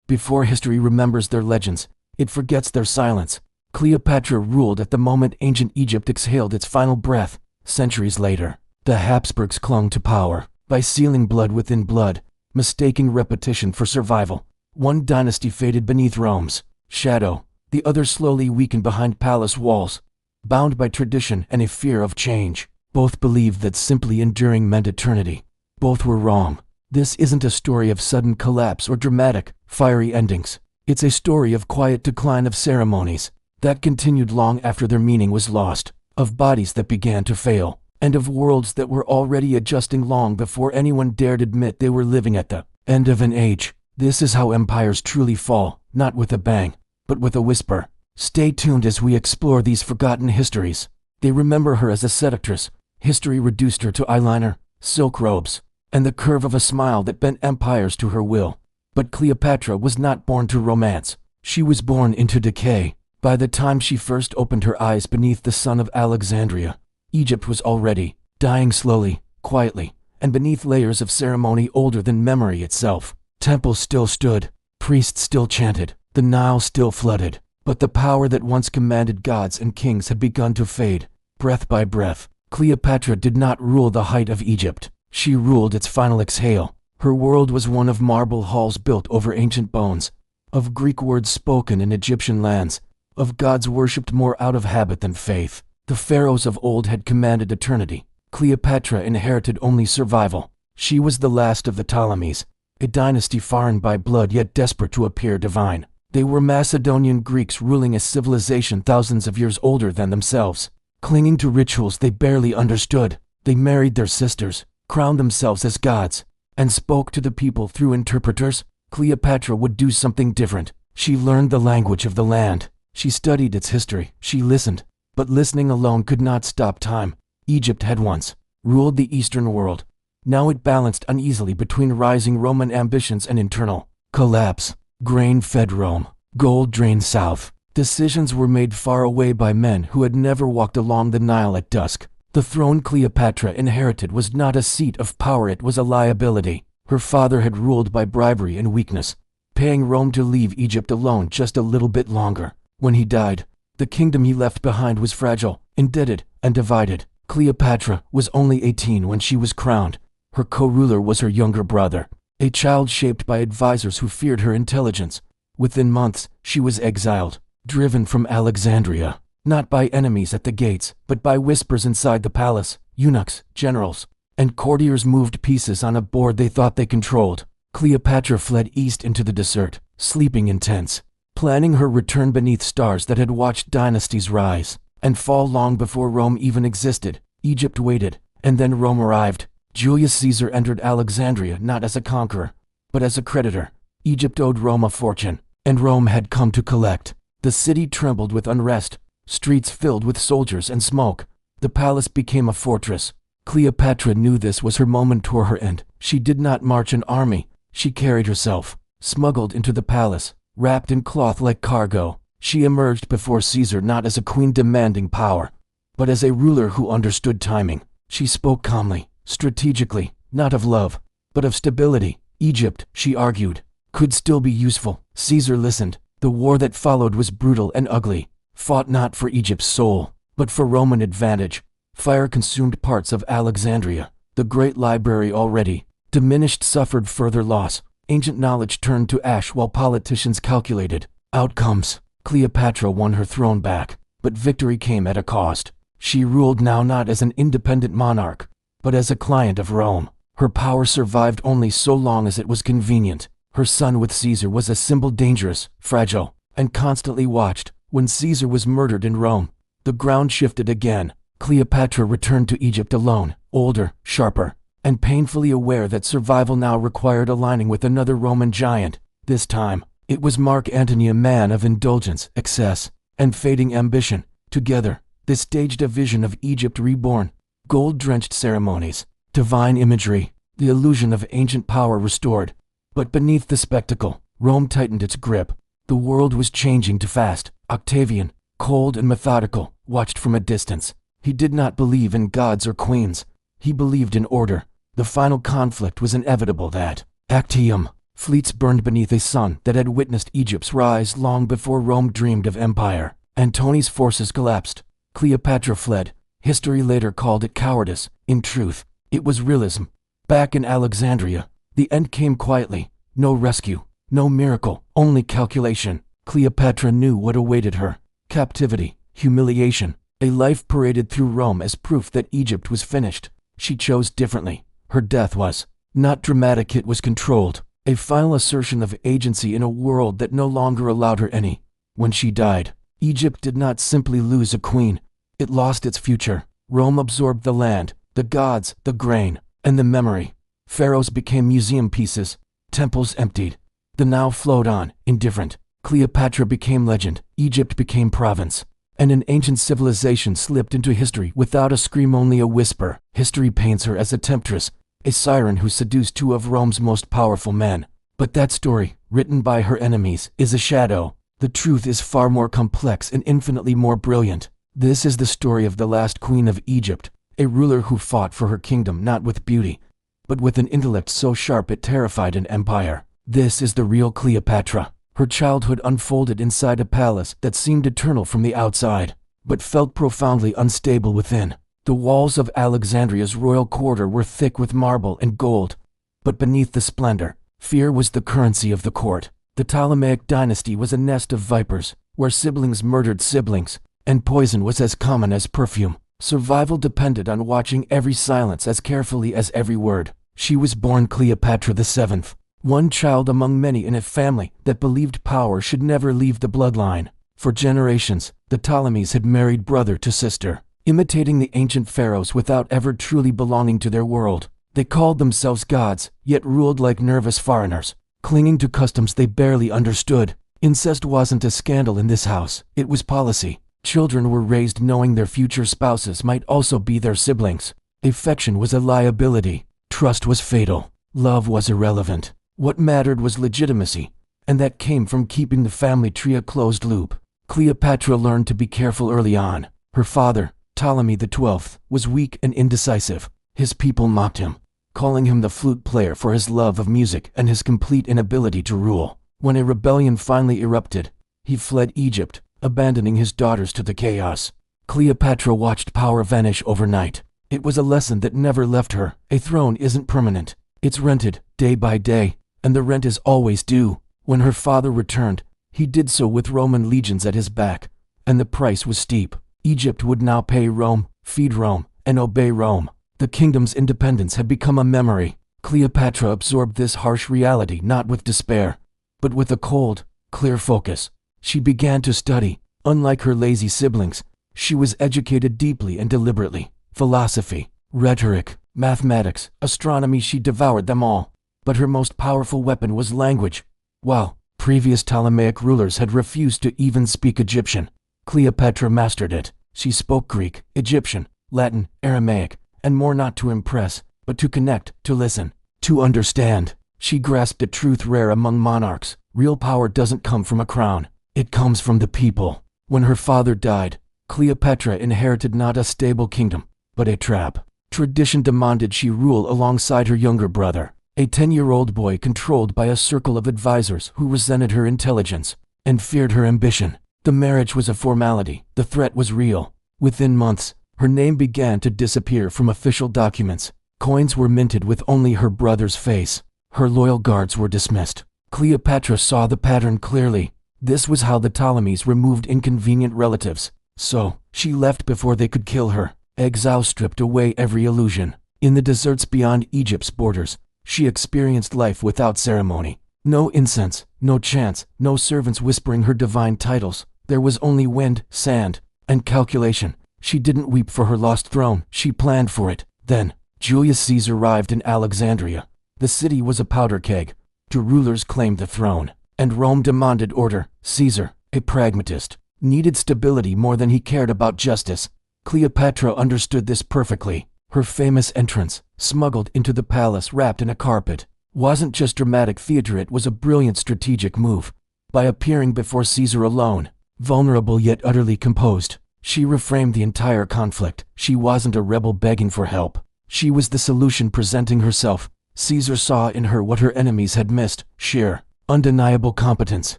Before history remembers their legends, it forgets their silence. Cleopatra ruled at the moment ancient Egypt exhaled its final breath. Centuries later, the Habsburgs clung to power by sealing blood within blood, mistaking repetition for survival. One dynasty faded beneath Rome's shadow, the other slowly weakened behind palace walls. Bound by tradition and a fear of change, both believed that simply enduring meant eternity. Both were wrong. This isn't a story of sudden collapse or dramatic, fiery endings. It's a story of quiet decline of ceremonies that continued long after their meaning was lost, of bodies that began to fail, and of worlds that were already adjusting long before anyone dared admit they were living at the end of an age. This is how empires truly fall, not with a bang, but with a whisper. Stay tuned as we explore these forgotten histories. They remember her as a seductress. History reduced her to eyeliner, silk robes, and the curve of a smile that bent empires to her will. But Cleopatra was not born to romance. She was born into decay. By the time she first opened her eyes beneath the sun of Alexandria, Egypt was already dying slowly, quietly, and beneath layers of ceremony older than memory itself. Temples still stood, priests still chanted, the Nile still flooded, but the power that once commanded gods and kings had begun to fade, breath by breath. Cleopatra did not rule the height of Egypt. She ruled its final exhale. Her world was one of marble halls built over ancient bones, of Greek words spoken in Egyptian lands, of gods worshipped more out of habit than faith. The pharaohs of old had commanded eternity. Cleopatra inherited only survival. She was the last of the Ptolemies, a dynasty foreign by blood yet desperate to appear divine. They were Macedonian Greeks ruling a civilization thousands of years older than themselves, clinging to rituals they barely understood. They married their sisters, crowned themselves as gods, and spoke to the people through interpreters. Cleopatra would do something different. She learned the language of the land. She studied its history. She listened. But listening alone could not stop time. Egypt had once ruled the Eastern world. Now it balanced uneasily between rising Roman ambitions and internal collapse. Grain fed Rome. Gold drained south. Decisions were made far away by men who had never walked along the Nile at dusk. The throne Cleopatra inherited was not a seat of power, it was a liability. Her father had ruled by bribery and weakness, paying Rome to leave Egypt alone just a little bit longer. When he died, the kingdom he left behind was fragile, indebted, and divided. Cleopatra was only 18 when she was crowned. Her co-ruler was her younger brother, a child shaped by advisors who feared her intelligence. Within months, she was exiled, driven from Alexandria, not by enemies at the gates, but by whispers inside the palace. Eunuchs, generals, and courtiers moved pieces on a board they thought they controlled. Cleopatra fled east into the desert, sleeping in tents, planning her return beneath stars that had watched dynasties rise and fall long before Rome even existed. Egypt waited, and then Rome arrived. Julius Caesar entered Alexandria not as a conqueror, but as a creditor. Egypt owed Rome a fortune, and Rome had come to collect. The city trembled with unrest, streets filled with soldiers and smoke. The palace became a fortress. Cleopatra knew this was her moment toward her end. She did not march an army. She carried herself, smuggled into the palace, wrapped in cloth like cargo. She emerged before Caesar not as a queen demanding power, but as a ruler who understood timing. She spoke calmly, strategically, not of love, but of stability. Egypt, she argued, could still be useful. Caesar listened. The war that followed was brutal and ugly, fought not for Egypt's soul, but for Roman advantage. Fire consumed parts of Alexandria. The great library, already diminished, suffered further loss. Ancient knowledge turned to ash while politicians calculated outcomes. Cleopatra won her throne back, but victory came at a cost. She ruled now not as an independent monarch, but as a client of Rome. Her power survived only so long as it was convenient. Her son with Caesar was a symbol, dangerous, fragile, and constantly watched. When Caesar was murdered in Rome, the ground shifted again. Cleopatra returned to Egypt alone, older, sharper, and painfully aware that survival now required aligning with another Roman giant. This time, it was Mark Antony, a man of indulgence, excess, and fading ambition. Together, they staged a vision of Egypt reborn. Gold-drenched ceremonies, divine imagery, the illusion of ancient power restored. But beneath the spectacle, Rome tightened its grip. The world was changing too fast. Octavian, cold and methodical, watched from a distance. He did not believe in gods or queens. He believed in order. The final conflict was inevitable. That Actium, Fleets burned beneath a sun that had witnessed Egypt's rise long before Rome dreamed of empire. Antony's forces collapsed. Cleopatra fled. History later called it cowardice. In truth, it was realism. Back in Alexandria, the end came quietly. No rescue, no miracle, only calculation. Cleopatra knew what awaited her: captivity, humiliation, a life paraded through Rome as proof that Egypt was finished. She chose differently. Her death was not dramatic, it was controlled, a final assertion of agency in a world that no longer allowed her any. When she died, Egypt did not simply lose a queen, it lost its future. Rome absorbed the land, the gods, the grain, and the memory. Pharaohs became museum pieces, temples emptied. The Nile flowed on, indifferent. Cleopatra became legend, Egypt became province, and an ancient civilization slipped into history without a scream, only a whisper. History paints her as a temptress, a siren who seduced two of Rome's most powerful men. But that story, written by her enemies, is a shadow. The truth is far more complex and infinitely more brilliant. This is the story of the last queen of Egypt, a ruler who fought for her kingdom not with beauty, but with an intellect so sharp it terrified an empire. This is the real Cleopatra. Her childhood unfolded inside a palace that seemed eternal from the outside, but felt profoundly unstable within. The walls of Alexandria's royal quarter were thick with marble and gold, but beneath the splendor, fear was the currency of the court. The Ptolemaic dynasty was a nest of vipers, where siblings murdered siblings, and poison was as common as perfume. Survival depended on watching every silence as carefully as every word. She was born Cleopatra VII, one child among many in a family that believed power should never leave the bloodline. For generations, the Ptolemies had married brother to sister, imitating the ancient pharaohs without ever truly belonging to their world. They called themselves gods, yet ruled like nervous foreigners, clinging to customs they barely understood. Incest wasn't a scandal in this house, it was policy. Children were raised knowing their future spouses might also be their siblings. Affection was a liability. Trust was fatal. Love was irrelevant. What mattered was legitimacy, and that came from keeping the family tree a closed loop. Cleopatra learned to be careful early on. Her father, Ptolemy XII, was weak and indecisive. His people mocked him, calling him the flute player for his love of music and his complete inability to rule. When a rebellion finally erupted, he fled Egypt, abandoning his daughters to the chaos. Cleopatra watched power vanish overnight. It was a lesson that never left her. A throne isn't permanent. It's rented, day by day, and the rent is always due. When her father returned, he did so with Roman legions at his back, and the price was steep. Egypt would now pay Rome, feed Rome, and obey Rome. The kingdom's independence had become a memory. Cleopatra absorbed this harsh reality not with despair, but with a cold, clear focus. She began to study. Unlike her lazy siblings, she was educated deeply and deliberately. Philosophy, rhetoric, mathematics, astronomy, she devoured them all. But her most powerful weapon was language. While previous Ptolemaic rulers had refused to even speak Egyptian, Cleopatra mastered it. She spoke Greek, Egyptian, Latin, Aramaic, and more, not to impress, but to connect, to listen, to understand. She grasped a truth rare among monarchs. Real power doesn't come from a crown. It comes from the people. When her father died, Cleopatra inherited not a stable kingdom, but a trap. Tradition demanded she rule alongside her younger brother, a 10-year-old boy controlled by a circle of advisors who resented her intelligence and feared her ambition. The marriage was a formality. The threat was real. Within months, her name began to disappear from official documents. Coins were minted with only her brother's face. Her loyal guards were dismissed. Cleopatra saw the pattern clearly. This was how the Ptolemies removed inconvenient relatives. So, she left before they could kill her. Exile stripped away every illusion. In the deserts beyond Egypt's borders, she experienced life without ceremony. No incense, no chants, no servants whispering her divine titles. There was only wind, sand, and calculation. She didn't weep for her lost throne, she planned for it. Then, Julius Caesar arrived in Alexandria. The city was a powder keg. Two rulers claimed the throne, and Rome demanded order. Caesar, a pragmatist, needed stability more than he cared about justice. Cleopatra understood this perfectly. Her famous entrance, smuggled into the palace wrapped in a carpet, wasn't just dramatic theater, it was a brilliant strategic move. By appearing before Caesar alone, vulnerable yet utterly composed, she reframed the entire conflict. She wasn't a rebel begging for help. She was the solution presenting herself, Caesar saw in her what her enemies had missed: sheer, undeniable competence.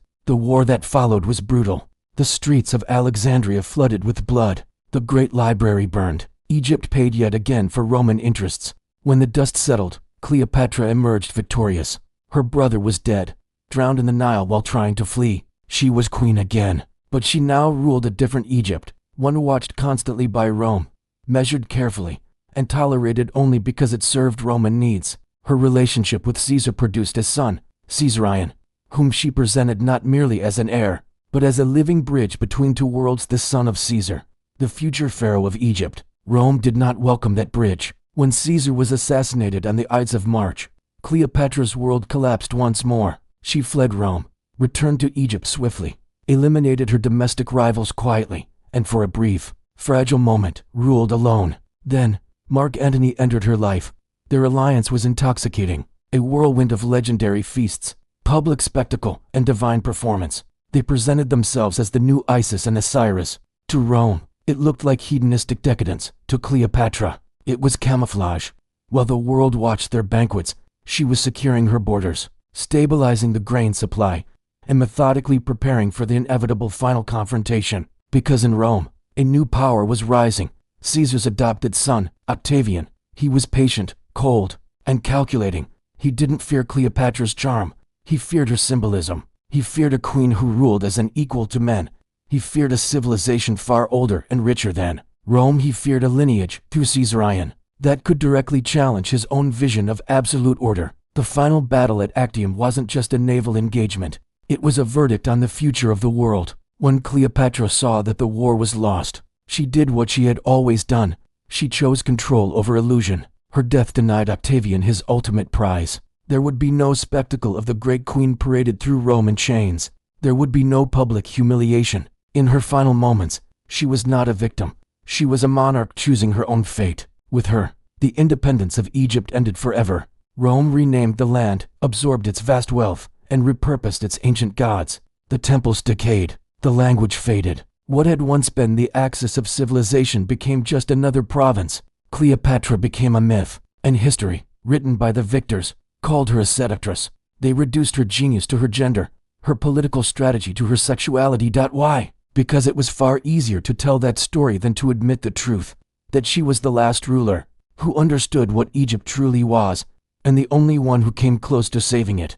The war that followed was brutal. The streets of Alexandria flooded with blood. The great library burned. Egypt paid yet again for Roman interests. When the dust settled, Cleopatra emerged victorious. Her brother was dead, drowned in the Nile while trying to flee. She was queen again, but she now ruled a different Egypt, one watched constantly by Rome, measured carefully, and tolerated only because it served Roman needs. Her relationship with Caesar produced a son, Caesarion, whom she presented not merely as an heir, but as a living bridge between two worlds, the son of Caesar, the future pharaoh of Egypt. Rome did not welcome that bridge. When Caesar was assassinated on the Ides of March, Cleopatra's world collapsed once more. She fled Rome, returned to Egypt swiftly, eliminated her domestic rivals quietly, and for a brief, fragile moment, ruled alone. Then, Mark Antony entered her life. Their alliance was intoxicating, a whirlwind of legendary feasts, public spectacle, and divine performance. They presented themselves as the new Isis and Osiris. To Rome, it looked like hedonistic decadence. To Cleopatra, it was camouflage. While the world watched their banquets, she was securing her borders, stabilizing the grain supply, and methodically preparing for the inevitable final confrontation. Because in Rome, a new power was rising. Caesar's adopted son, Octavian. He was patient, cold, and calculating. He didn't fear Cleopatra's charm. He feared her symbolism. He feared a queen who ruled as an equal to men. He feared a civilization far older and richer than Rome. He feared a lineage, through Caesarion, that could directly challenge his own vision of absolute order. The final battle at Actium wasn't just a naval engagement. It was a verdict on the future of the world. When Cleopatra saw that the war was lost, she did what she had always done. She chose control over illusion. Her death denied Octavian his ultimate prize. There would be no spectacle of the great queen paraded through Rome in chains. There would be no public humiliation. In her final moments, she was not a victim. She was a monarch choosing her own fate. With her, the independence of Egypt ended forever. Rome renamed the land, absorbed its vast wealth, and repurposed its ancient gods. The temples decayed. The language faded. What had once been the axis of civilization became just another province. Cleopatra became a myth, and history, written by the victors, called her a seductress. They reduced her genius to her gender, her political strategy to her sexuality. Why? Because it was far easier to tell that story than to admit the truth, that she was the last ruler who understood what Egypt truly was, and the only one who came close to saving it.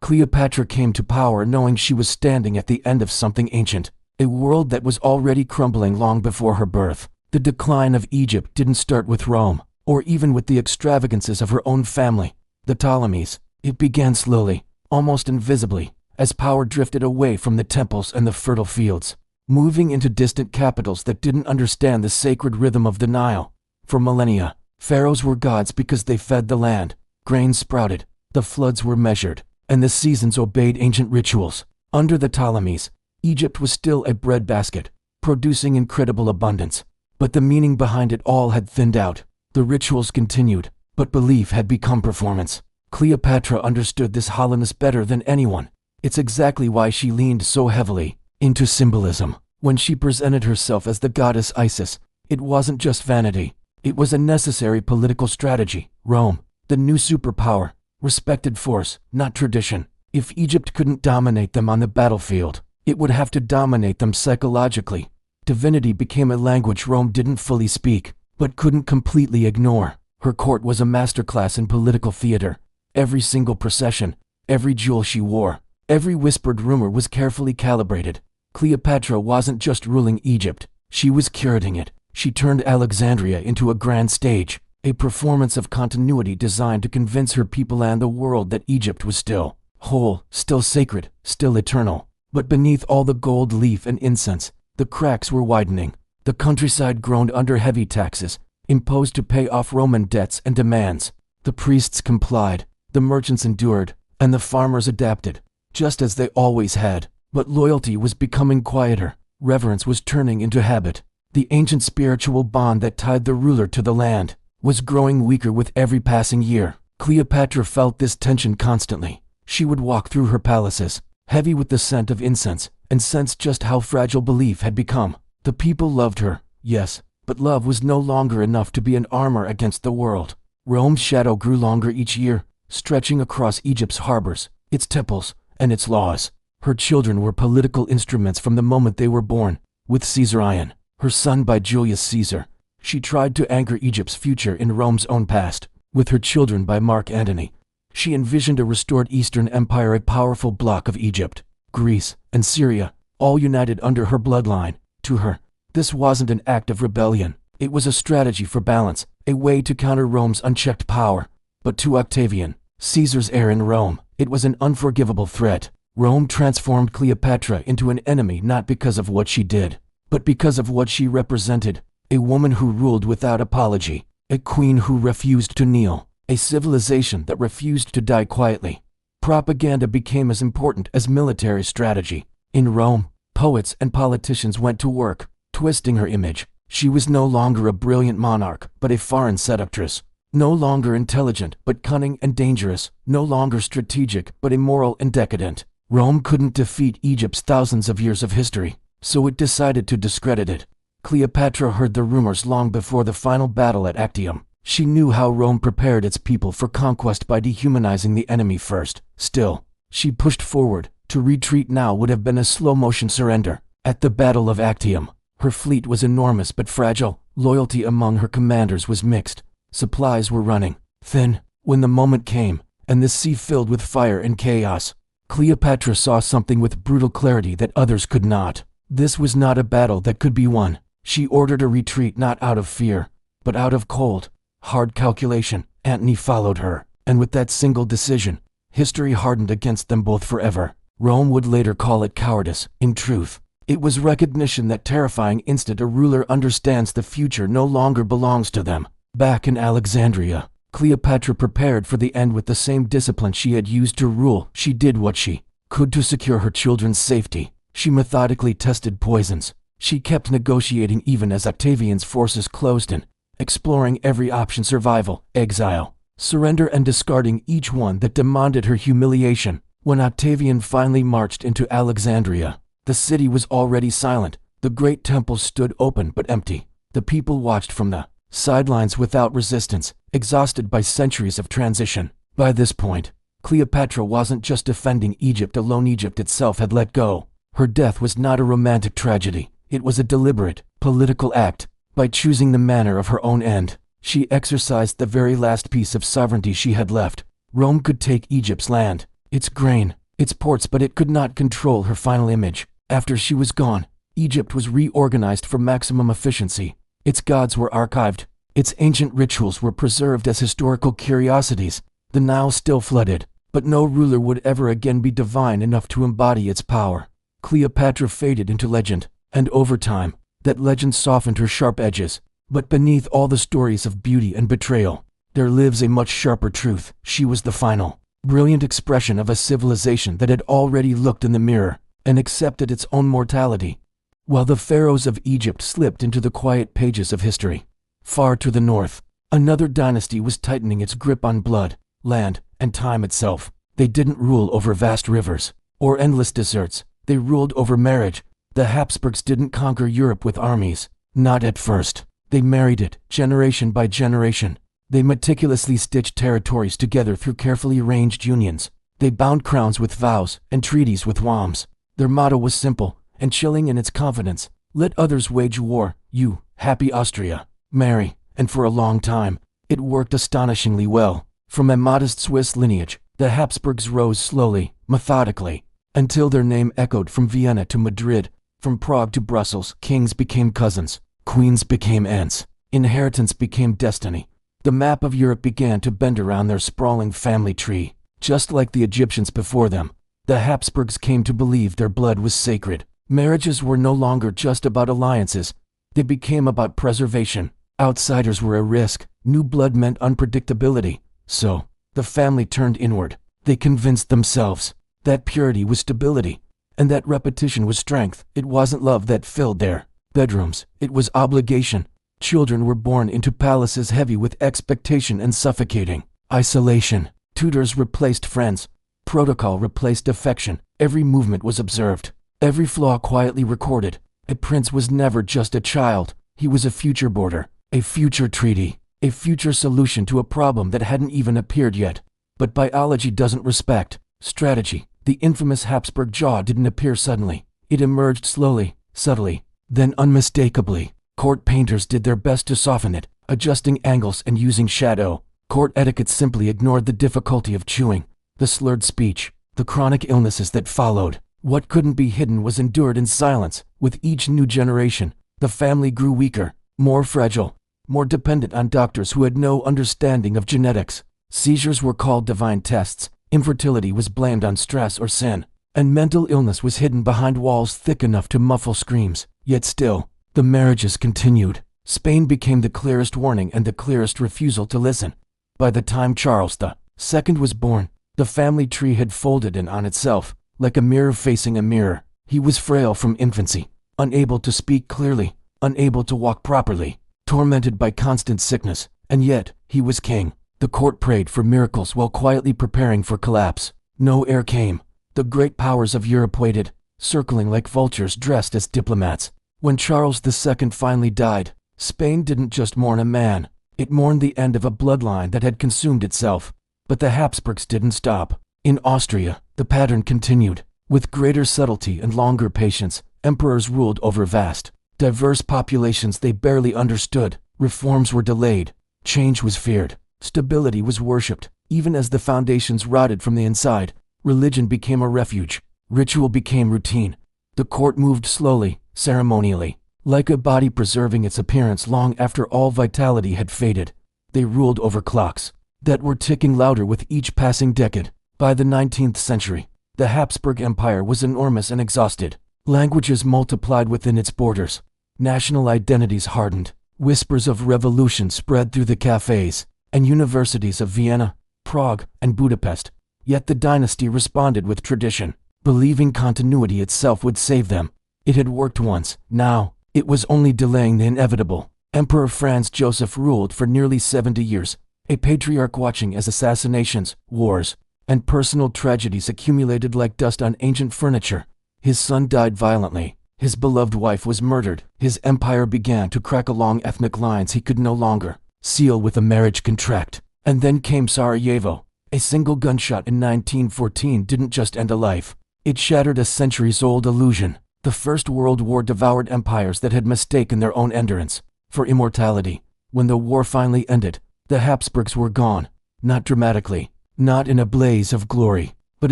Cleopatra came to power knowing she was standing at the end of something ancient, a world that was already crumbling long before her birth. The decline of Egypt didn't start with Rome, or even with the extravagances of her own family, the Ptolemies. It began slowly, almost invisibly, as power drifted away from the temples and the fertile fields, moving into distant capitals that didn't understand the sacred rhythm of the Nile. For millennia, pharaohs were gods because they fed the land. Grain sprouted, the floods were measured, and the seasons obeyed ancient rituals. Under the Ptolemies, Egypt was still a breadbasket, producing incredible abundance. But the meaning behind it all had thinned out. The rituals continued, but belief had become performance. Cleopatra understood this hollowness better than anyone. It's exactly why she leaned so heavily into symbolism. When she presented herself as the goddess Isis, it wasn't just vanity. It was a necessary political strategy. Rome, the new superpower, respected force, not tradition. If Egypt couldn't dominate them on the battlefield, it would have to dominate them psychologically. Divinity became a language Rome didn't fully speak, but couldn't completely ignore. Her court was a masterclass in political theater. Every single procession, every jewel she wore, every whispered rumor was carefully calibrated. Cleopatra wasn't just ruling Egypt, she was curating it. She turned Alexandria into a grand stage, a performance of continuity designed to convince her people and the world that Egypt was still whole, still sacred, still eternal. But beneath all the gold leaf and incense, the cracks were widening. The countryside groaned under heavy taxes, imposed to pay off Roman debts and demands. The priests complied, the merchants endured, and the farmers adapted, just as they always had. But loyalty was becoming quieter. Reverence was turning into habit. The ancient spiritual bond that tied the ruler to the land was growing weaker with every passing year. Cleopatra felt this tension constantly. She would walk through her palaces, heavy with the scent of incense, and sensed just how fragile belief had become. The people loved her, yes, but love was no longer enough to be an armor against the world. Rome's shadow grew longer each year, stretching across Egypt's harbors, its temples, and its laws. Her children were political instruments from the moment they were born. With Caesarion, her son by Julius Caesar, she tried to anchor Egypt's future in Rome's own past. With her children by Mark Antony, she envisioned a restored Eastern Empire, a powerful bloc of Egypt, Greece, and Syria, all united under her bloodline. To her, this wasn't an act of rebellion. It was a strategy for balance, a way to counter Rome's unchecked power. But to Octavian, Caesar's heir in Rome, it was an unforgivable threat. Rome transformed Cleopatra into an enemy not because of what she did, but because of what she represented. A woman who ruled without apology, a queen who refused to kneel, a civilization that refused to die quietly. Propaganda became as important as military strategy. In Rome, poets and politicians went to work, twisting her image. She was no longer a brilliant monarch, but a foreign seductress. No longer intelligent, but cunning and dangerous. No longer strategic, but immoral and decadent. Rome couldn't defeat Egypt's thousands of years of history, so it decided to discredit it. Cleopatra heard the rumors long before the final battle at Actium. She knew how Rome prepared its people for conquest by dehumanizing the enemy first. Still, she pushed forward. To retreat now would have been a slow-motion surrender. At the Battle of Actium, her fleet was enormous but fragile. Loyalty among her commanders was mixed. Supplies were running thin. When the moment came, and the sea filled with fire and chaos, Cleopatra saw something with brutal clarity that others could not. This was not a battle that could be won. She ordered a retreat not out of fear, but out of cold, hard calculation. Antony followed her, and with that single decision, history hardened against them both forever. Rome would later call it cowardice. In truth, it was recognition that terrifying instant a ruler understands the future no longer belongs to them. Back in Alexandria, Cleopatra prepared for the end with the same discipline she had used to rule. She did what she could to secure her children's safety. She methodically tested poisons. She kept negotiating even as Octavian's forces closed in, exploring every option: survival, exile, surrender, and discarding each one that demanded her humiliation. When Octavian finally marched into Alexandria, the city was already silent. The great temple stood open but empty. The people watched from the sidelines without resistance, exhausted by centuries of transition. By this point, Cleopatra wasn't just defending Egypt alone. Egypt itself had let go. Her death was not a romantic tragedy. It was a deliberate, political act. By choosing the manner of her own end, she exercised the very last piece of sovereignty she had left. Rome could take Egypt's land, its grain, its ports, but it could not control her final image. After she was gone, Egypt was reorganized for maximum efficiency. Its gods were archived. Its ancient rituals were preserved as historical curiosities. The Nile still flooded, but no ruler would ever again be divine enough to embody its power. Cleopatra faded into legend, and over time, that legend softened her sharp edges. But beneath all the stories of beauty and betrayal, there lives a much sharper truth. She was the final, brilliant expression of a civilization that had already looked in the mirror and accepted its own mortality. While the pharaohs of Egypt slipped into the quiet pages of history, far to the north, another dynasty was tightening its grip on blood, land, and time itself. They didn't rule over vast rivers or endless deserts. They ruled over marriage. The Habsburgs didn't conquer Europe with armies. Not at first. They married it, generation by generation. They meticulously stitched territories together through carefully arranged unions. They bound crowns with vows and treaties with wams. Their motto was simple and chilling in its confidence: let others wage war, you, happy Austria, marry. And for a long time, it worked astonishingly well. From a modest Swiss lineage, the Habsburgs rose slowly, methodically, until their name echoed from Vienna to Madrid, from Prague to Brussels. Kings became cousins, queens became aunts, inheritance became destiny. The map of Europe began to bend around their sprawling family tree. Just like the Egyptians before them, the Habsburgs came to believe their blood was sacred. Marriages were no longer just about alliances. They became about preservation. Outsiders were a risk. New blood meant unpredictability. So, the family turned inward. They convinced themselves that purity was stability, and that repetition was strength. It wasn't love that filled their bedrooms. It was obligation. Children were born into palaces heavy with expectation and suffocating isolation. Tutors replaced friends. Protocol replaced affection. Every movement was observed. Every flaw quietly recorded. A prince was never just a child. He was a future border, a future treaty, a future solution to a problem that hadn't even appeared yet. But biology doesn't respect strategy. The infamous Habsburg jaw didn't appear suddenly. It emerged slowly, subtly, then unmistakably. Court painters did their best to soften it, adjusting angles and using shadow. Court etiquette simply ignored the difficulty of chewing, the slurred speech, the chronic illnesses that followed. What couldn't be hidden was endured in silence. With each new generation, the family grew weaker, more fragile, more dependent on doctors who had no understanding of genetics. Seizures were called divine tests, infertility was blamed on stress or sin, and mental illness was hidden behind walls thick enough to muffle screams. Yet still, the marriages continued. Spain became the clearest warning and the clearest refusal to listen. By the time Charles II was born, the family tree had folded in on itself, like a mirror facing a mirror. He was frail from infancy, unable to speak clearly, unable to walk properly, tormented by constant sickness, and yet, he was king. The court prayed for miracles while quietly preparing for collapse. No heir came. The great powers of Europe waited, circling like vultures dressed as diplomats. When Charles II finally died, Spain didn't just mourn a man, it mourned the end of a bloodline that had consumed itself. But the Habsburgs didn't stop. In Austria, the pattern continued. With greater subtlety and longer patience, emperors ruled over vast, diverse populations they barely understood. Reforms were delayed, change was feared, stability was worshipped. Even as the foundations rotted from the inside, religion became a refuge, ritual became routine. The court moved slowly, ceremonially, like a body preserving its appearance long after all vitality had faded. They ruled over clocks that were ticking louder with each passing decade. By the 19th century, the Habsburg Empire was enormous and exhausted. Languages multiplied within its borders. National identities hardened. Whispers of revolution spread through the cafes and universities of Vienna, Prague, and Budapest. Yet the dynasty responded with tradition, believing continuity itself would save them. It had worked once. Now, it was only delaying the inevitable. Emperor Franz Joseph ruled for nearly 70 years, a patriarch watching as assassinations, wars, and personal tragedies accumulated like dust on ancient furniture. His son died violently. His beloved wife was murdered. His empire began to crack along ethnic lines he could no longer seal with a marriage contract. And then came Sarajevo. A single gunshot in 1914 didn't just end a life. It shattered a centuries-old illusion. The First World War devoured empires that had mistaken their own endurance for immortality. When the war finally ended, the Habsburgs were gone. Not dramatically, not in a blaze of glory, but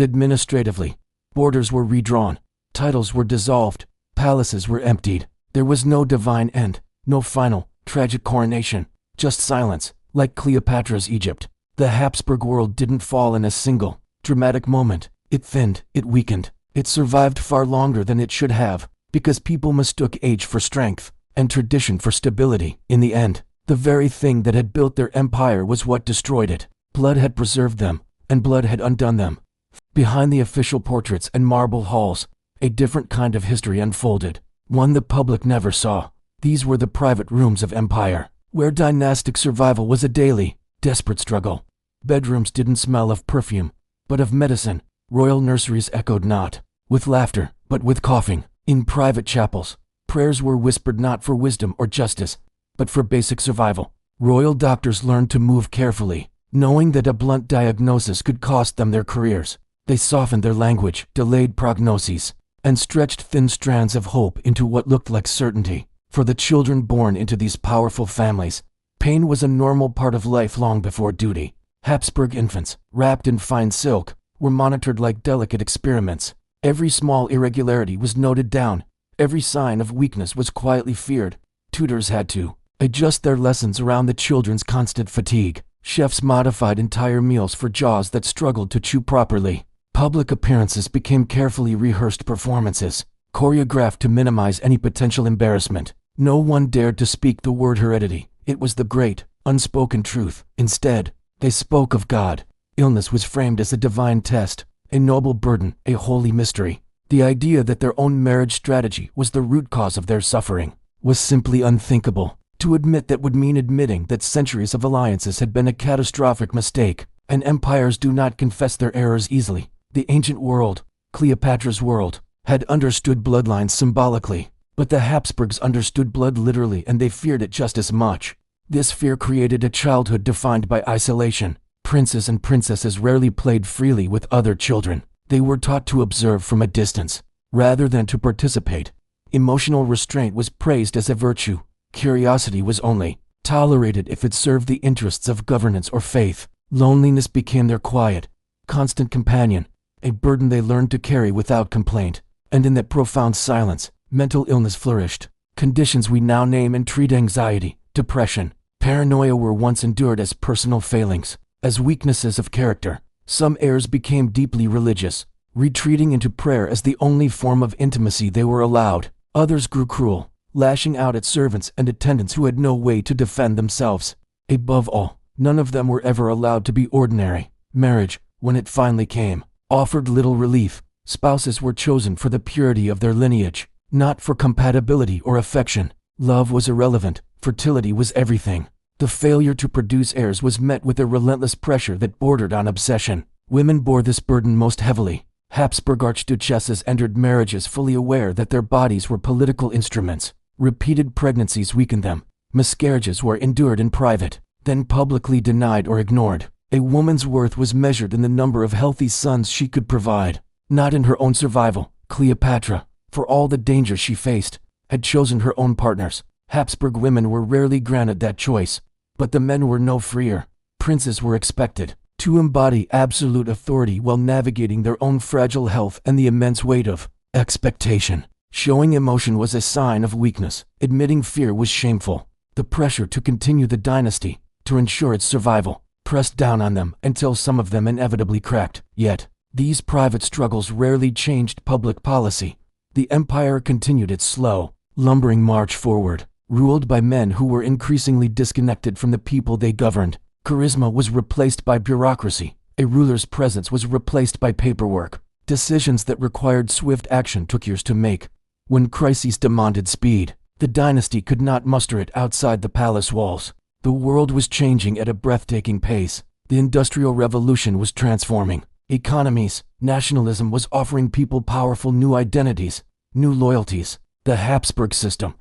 administratively. Borders were redrawn. Titles were dissolved. Palaces were emptied. There was no divine end, no final, tragic coronation, just silence, like Cleopatra's Egypt. The Habsburg world didn't fall in a single, dramatic moment. It thinned, it weakened, it survived far longer than it should have, because people mistook age for strength, and tradition for stability. In the end, the very thing that had built their empire was what destroyed it. Blood had preserved them, and blood had undone them. Behind the official portraits and marble halls, a different kind of history unfolded, one the public never saw. These were the private rooms of empire, where dynastic survival was a daily, desperate struggle. Bedrooms didn't smell of perfume, but of medicine. Royal nurseries echoed not with laughter, but with coughing. In private chapels, prayers were whispered not for wisdom or justice, but for basic survival. Royal doctors learned to move carefully, knowing that a blunt diagnosis could cost them their careers. They softened their language, delayed prognoses, and stretched thin strands of hope into what looked like certainty. For the children born into these powerful families, pain was a normal part of life long before duty. Habsburg infants, wrapped in fine silk, were monitored like delicate experiments. Every small irregularity was noted down. Every sign of weakness was quietly feared. Tutors had to adjust their lessons around the children's constant fatigue. Chefs modified entire meals for jaws that struggled to chew properly. Public appearances became carefully rehearsed performances, choreographed to minimize any potential embarrassment. No one dared to speak the word heredity. It was the great, unspoken truth. Instead, they spoke of God. Illness was framed as a divine test, a noble burden, a holy mystery. The idea that their own marriage strategy was the root cause of their suffering was simply unthinkable. To admit that would mean admitting that centuries of alliances had been a catastrophic mistake, and empires do not confess their errors easily. The ancient world, Cleopatra's world, had understood bloodlines symbolically, but the Habsburgs understood blood literally, and they feared it just as much. This fear created a childhood defined by isolation. Princes and princesses rarely played freely with other children. They were taught to observe from a distance, rather than to participate. Emotional restraint was praised as a virtue. Curiosity was only tolerated if it served the interests of governance or faith. Loneliness became their quiet, constant companion, a burden they learned to carry without complaint. And in that profound silence, mental illness flourished. Conditions we now name and treat anxiety, depression, paranoia were once endured as personal failings, as weaknesses of character. Some heirs became deeply religious, retreating into prayer as the only form of intimacy they were allowed. Others grew cruel, lashing out at servants and attendants who had no way to defend themselves. Above all, none of them were ever allowed to be ordinary. Marriage, when it finally came, offered little relief. Spouses were chosen for the purity of their lineage, not for compatibility or affection. Love was irrelevant, fertility was everything. The failure to produce heirs was met with a relentless pressure that bordered on obsession. Women bore this burden most heavily. Habsburg archduchesses entered marriages fully aware that their bodies were political instruments. Repeated pregnancies weakened them. Miscarriages were endured in private, then publicly denied or ignored. A woman's worth was measured in the number of healthy sons she could provide, not in her own survival. Cleopatra, for all the danger she faced, had chosen her own partners. Habsburg women were rarely granted that choice, but the men were no freer. Princes were expected to embody absolute authority while navigating their own fragile health and the immense weight of expectation. Showing emotion was a sign of weakness. Admitting fear was shameful. The pressure to continue the dynasty, to ensure its survival, pressed down on them until some of them inevitably cracked. Yet, these private struggles rarely changed public policy. The empire continued its slow, lumbering march forward, ruled by men who were increasingly disconnected from the people they governed. Charisma was replaced by bureaucracy. A ruler's presence was replaced by paperwork. Decisions that required swift action took years to make. When crises demanded speed, the dynasty could not muster it outside the palace walls. The world was changing at a breathtaking pace. The Industrial Revolution was transforming economies. Nationalism was offering people powerful new identities, new loyalties. The Habsburg system,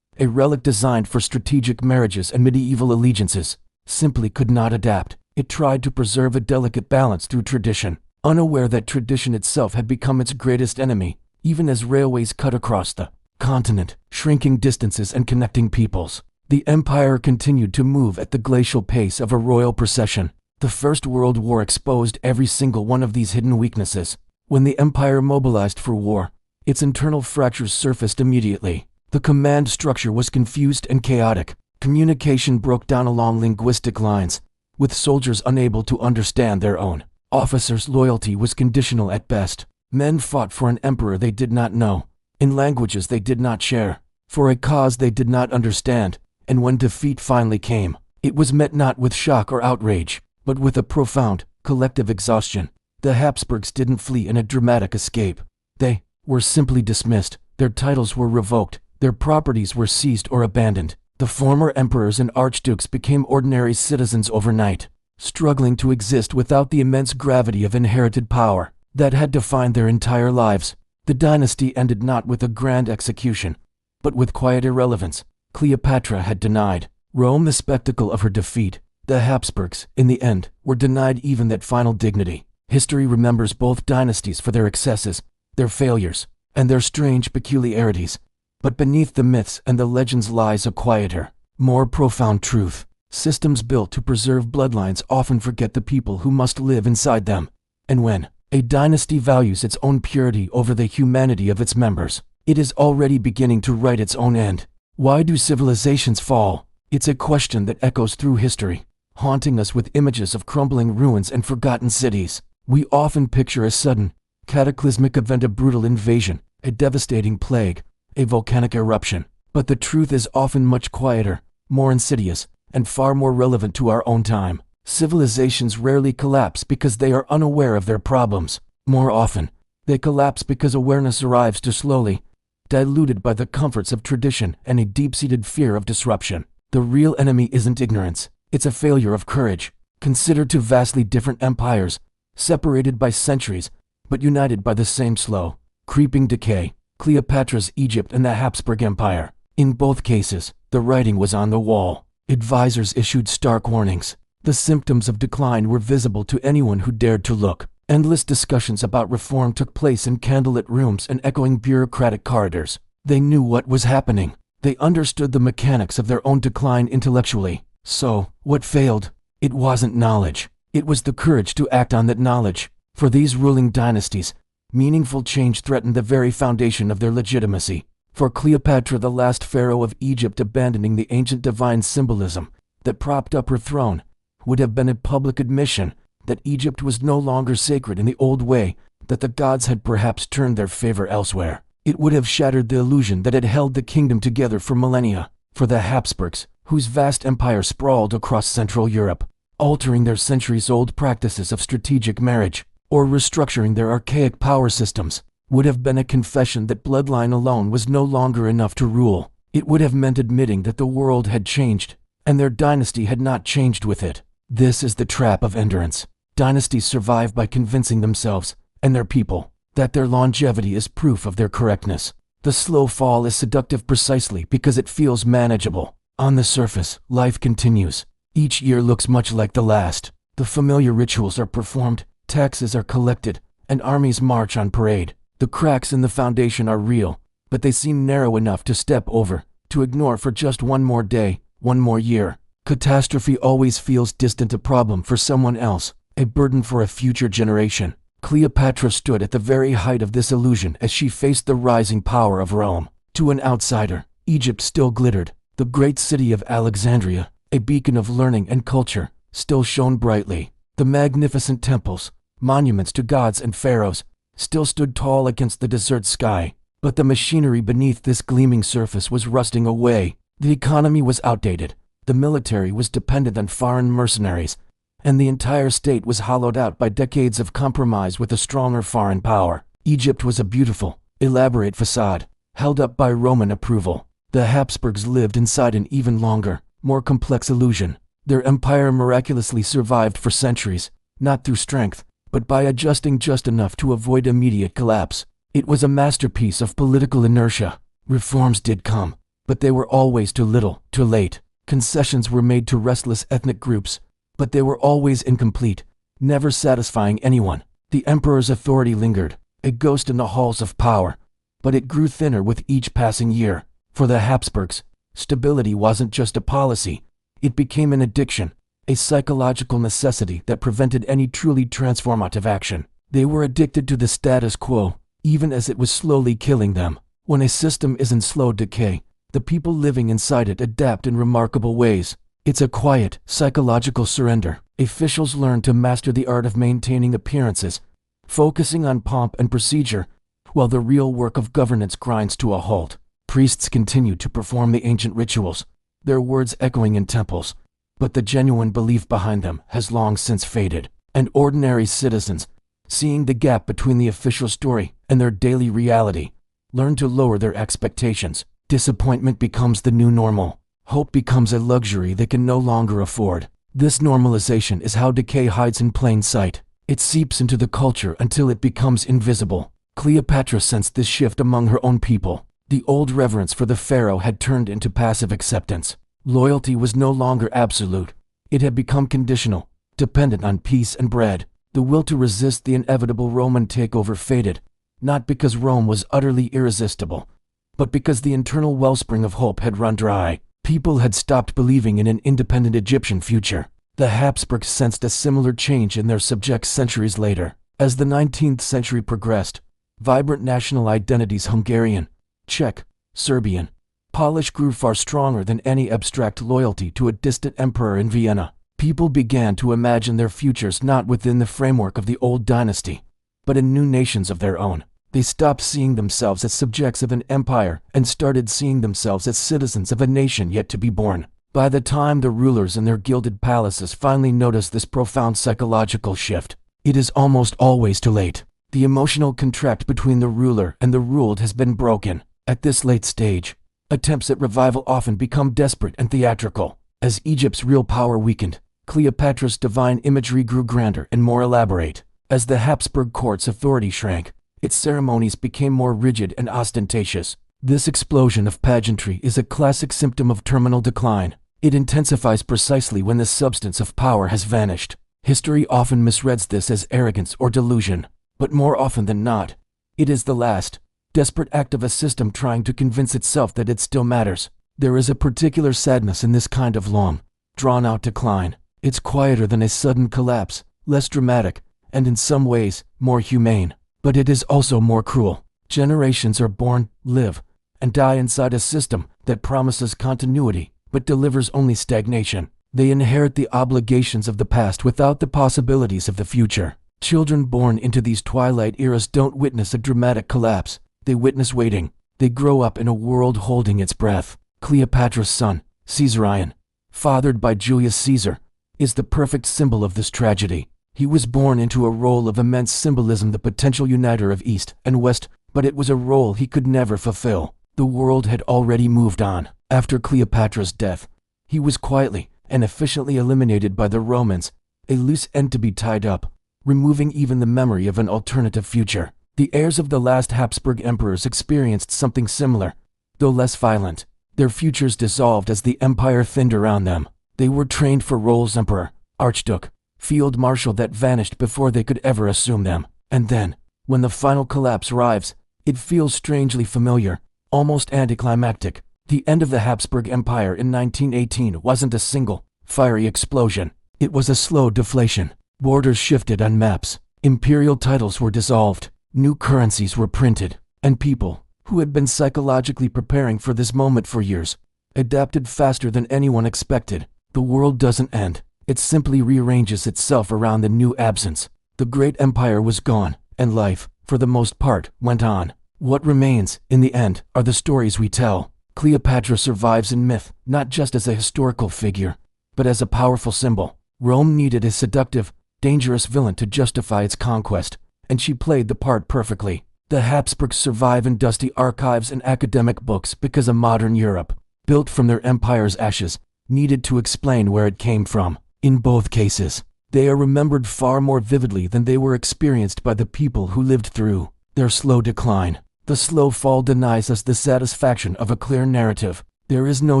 a relic designed for strategic marriages and medieval allegiances, simply could not adapt. It tried to preserve a delicate balance through tradition, unaware that tradition itself had become its greatest enemy. Even as railways cut across the continent, shrinking distances and connecting peoples, the empire continued to move at the glacial pace of a royal procession. The First World War exposed every single one of these hidden weaknesses. When the empire mobilized for war, its internal fractures surfaced immediately. The command structure was confused and chaotic. Communication broke down along linguistic lines, with soldiers unable to understand their own. Officers' loyalty was conditional at best. Men fought for an emperor they did not know, in languages they did not share, for a cause they did not understand. And when defeat finally came, it was met not with shock or outrage, but with a profound, collective exhaustion. The Habsburgs didn't flee in a dramatic escape. They were simply dismissed. Their titles were revoked. Their properties were seized or abandoned. The former emperors and archdukes became ordinary citizens overnight, struggling to exist without the immense gravity of inherited power that had defined their entire lives. The dynasty ended not with a grand execution, but with quiet irrelevance. Cleopatra had denied Rome the spectacle of her defeat. The Habsburgs, in the end, were denied even that final dignity. History remembers both dynasties for their excesses, their failures, and their strange peculiarities. But beneath the myths and the legends lies a quieter, more profound truth. Systems built to preserve bloodlines often forget the people who must live inside them. And when a dynasty values its own purity over the humanity of its members, it is already beginning to write its own end. Why do civilizations fall? It's a question that echoes through history, haunting us with images of crumbling ruins and forgotten cities. We often picture a sudden, cataclysmic event, a brutal invasion, a devastating plague, a volcanic eruption. But the truth is often much quieter, more insidious, and far more relevant to our own time. Civilizations rarely collapse because they are unaware of their problems. More often, they collapse because awareness arrives too slowly, diluted by the comforts of tradition and a deep-seated fear of disruption. The real enemy isn't ignorance, it's a failure of courage. Consider two vastly different empires, separated by centuries, but united by the same slow, creeping decay. Cleopatra's Egypt and the Habsburg Empire. In both cases, the writing was on the wall. Advisors issued stark warnings. The symptoms of decline were visible to anyone who dared to look. Endless discussions about reform took place in candlelit rooms and echoing bureaucratic corridors. They knew what was happening. They understood the mechanics of their own decline intellectually. So, what failed? It wasn't knowledge. It was the courage to act on that knowledge. For these ruling dynasties, meaningful change threatened the very foundation of their legitimacy. For Cleopatra, the last pharaoh of Egypt, abandoning the ancient divine symbolism that propped up her throne would have been a public admission that Egypt was no longer sacred in the old way, that the gods had perhaps turned their favor elsewhere. It would have shattered the illusion that had held the kingdom together for millennia. For the Habsburgs, whose vast empire sprawled across Central Europe, altering their centuries-old practices of strategic marriage, or restructuring their archaic power systems, would have been a confession that bloodline alone was no longer enough to rule. It would have meant admitting that the world had changed, and their dynasty had not changed with it. This is the trap of endurance. Dynasties survive by convincing themselves, and their people, that their longevity is proof of their correctness. The slow fall is seductive precisely because it feels manageable. On the surface, life continues. Each year looks much like the last. The familiar rituals are performed, taxes are collected, and armies march on parade. The cracks in the foundation are real, but they seem narrow enough to step over, to ignore for just one more day, one more year. Catastrophe always feels distant, a problem for someone else, a burden for a future generation. Cleopatra stood at the very height of this illusion as she faced the rising power of Rome. To an outsider, Egypt still glittered. The great city of Alexandria, a beacon of learning and culture, still shone brightly. The magnificent temples, monuments to gods and pharaohs, still stood tall against the desert sky. But the machinery beneath this gleaming surface was rusting away. The economy was outdated. The military was dependent on foreign mercenaries, and the entire state was hollowed out by decades of compromise with a stronger foreign power. Egypt was a beautiful, elaborate facade, held up by Roman approval. The Habsburgs lived inside an even longer, more complex illusion. Their empire miraculously survived for centuries, not through strength, but by adjusting just enough to avoid immediate collapse. It was a masterpiece of political inertia. Reforms did come, but they were always too little, too late. Concessions were made to restless ethnic groups, but they were always incomplete, never satisfying anyone. The emperor's authority lingered, a ghost in the halls of power, but it grew thinner with each passing year. For the Habsburgs, stability wasn't just a policy, it became an addiction, a psychological necessity that prevented any truly transformative action. They were addicted to the status quo, even as it was slowly killing them. When a system is in slow decay, the people living inside it adapt in remarkable ways. It's a quiet, psychological surrender. Officials learn to master the art of maintaining appearances, focusing on pomp and procedure, while the real work of governance grinds to a halt. Priests continue to perform the ancient rituals, their words echoing in temples, but the genuine belief behind them has long since faded. And ordinary citizens, seeing the gap between the official story and their daily reality, learn to lower their expectations. Disappointment becomes the new normal. Hope becomes a luxury they can no longer afford. This normalization is how decay hides in plain sight. It seeps into the culture until it becomes invisible. Cleopatra sensed this shift among her own people. The old reverence for the pharaoh had turned into passive acceptance. Loyalty was no longer absolute. It had become conditional, dependent on peace and bread. The will to resist the inevitable Roman takeover faded, not because Rome was utterly irresistible, but because the internal wellspring of hope had run dry. People had stopped believing in an independent Egyptian future. The Habsburgs sensed a similar change in their subjects centuries later. As the 19th century progressed, vibrant national identities, Hungarian, Czech, Serbian, Polish, grew far stronger than any abstract loyalty to a distant emperor in Vienna. People began to imagine their futures not within the framework of the old dynasty, but in new nations of their own. They stopped seeing themselves as subjects of an empire and started seeing themselves as citizens of a nation yet to be born. By the time the rulers in their gilded palaces finally noticed this profound psychological shift, it is almost always too late. The emotional contract between the ruler and the ruled has been broken. At this late stage, attempts at revival often become desperate and theatrical. As Egypt's real power weakened, Cleopatra's divine imagery grew grander and more elaborate. As the Habsburg court's authority shrank, its ceremonies became more rigid and ostentatious. This explosion of pageantry is a classic symptom of terminal decline. It intensifies precisely when the substance of power has vanished. History often misreads this as arrogance or delusion, but more often than not, it is the last, desperate act of a system trying to convince itself that it still matters. There is a particular sadness in this kind of long, drawn-out decline. It's quieter than a sudden collapse, less dramatic, and in some ways, more humane. But it is also more cruel. Generations are born, live, and die inside a system that promises continuity, but delivers only stagnation. They inherit the obligations of the past without the possibilities of the future. Children born into these twilight eras don't witness a dramatic collapse. They witness waiting. They grow up in a world holding its breath. Cleopatra's son, Caesarion, fathered by Julius Caesar, is the perfect symbol of this tragedy. He was born into a role of immense symbolism, the potential uniter of East and West, but it was a role he could never fulfill. The world had already moved on. After Cleopatra's death, he was quietly and efficiently eliminated by the Romans, a loose end to be tied up, removing even the memory of an alternative future. The heirs of the last Habsburg emperors experienced something similar, though less violent. Their futures dissolved as the empire thinned around them. They were trained for roles: emperor, archduke, field marshal, that vanished before they could ever assume them. And then, when the final collapse arrives, it feels strangely familiar, almost anticlimactic. The end of the Habsburg Empire in 1918 wasn't a single, fiery explosion. It was a slow deflation. Borders shifted on maps, imperial titles were dissolved, new currencies were printed, and people, who had been psychologically preparing for this moment for years, adapted faster than anyone expected. The world doesn't end. It simply rearranges itself around the new absence. The great empire was gone, and life, for the most part, went on. What remains, in the end, are the stories we tell. Cleopatra survives in myth, not just as a historical figure, but as a powerful symbol. Rome needed a seductive, dangerous villain to justify its conquest, and she played the part perfectly. The Habsburgs survive in dusty archives and academic books because a modern Europe, built from their empire's ashes, needed to explain where it came from. In both cases, they are remembered far more vividly than they were experienced by the people who lived through their slow decline. The slow fall denies us the satisfaction of a clear narrative. There is no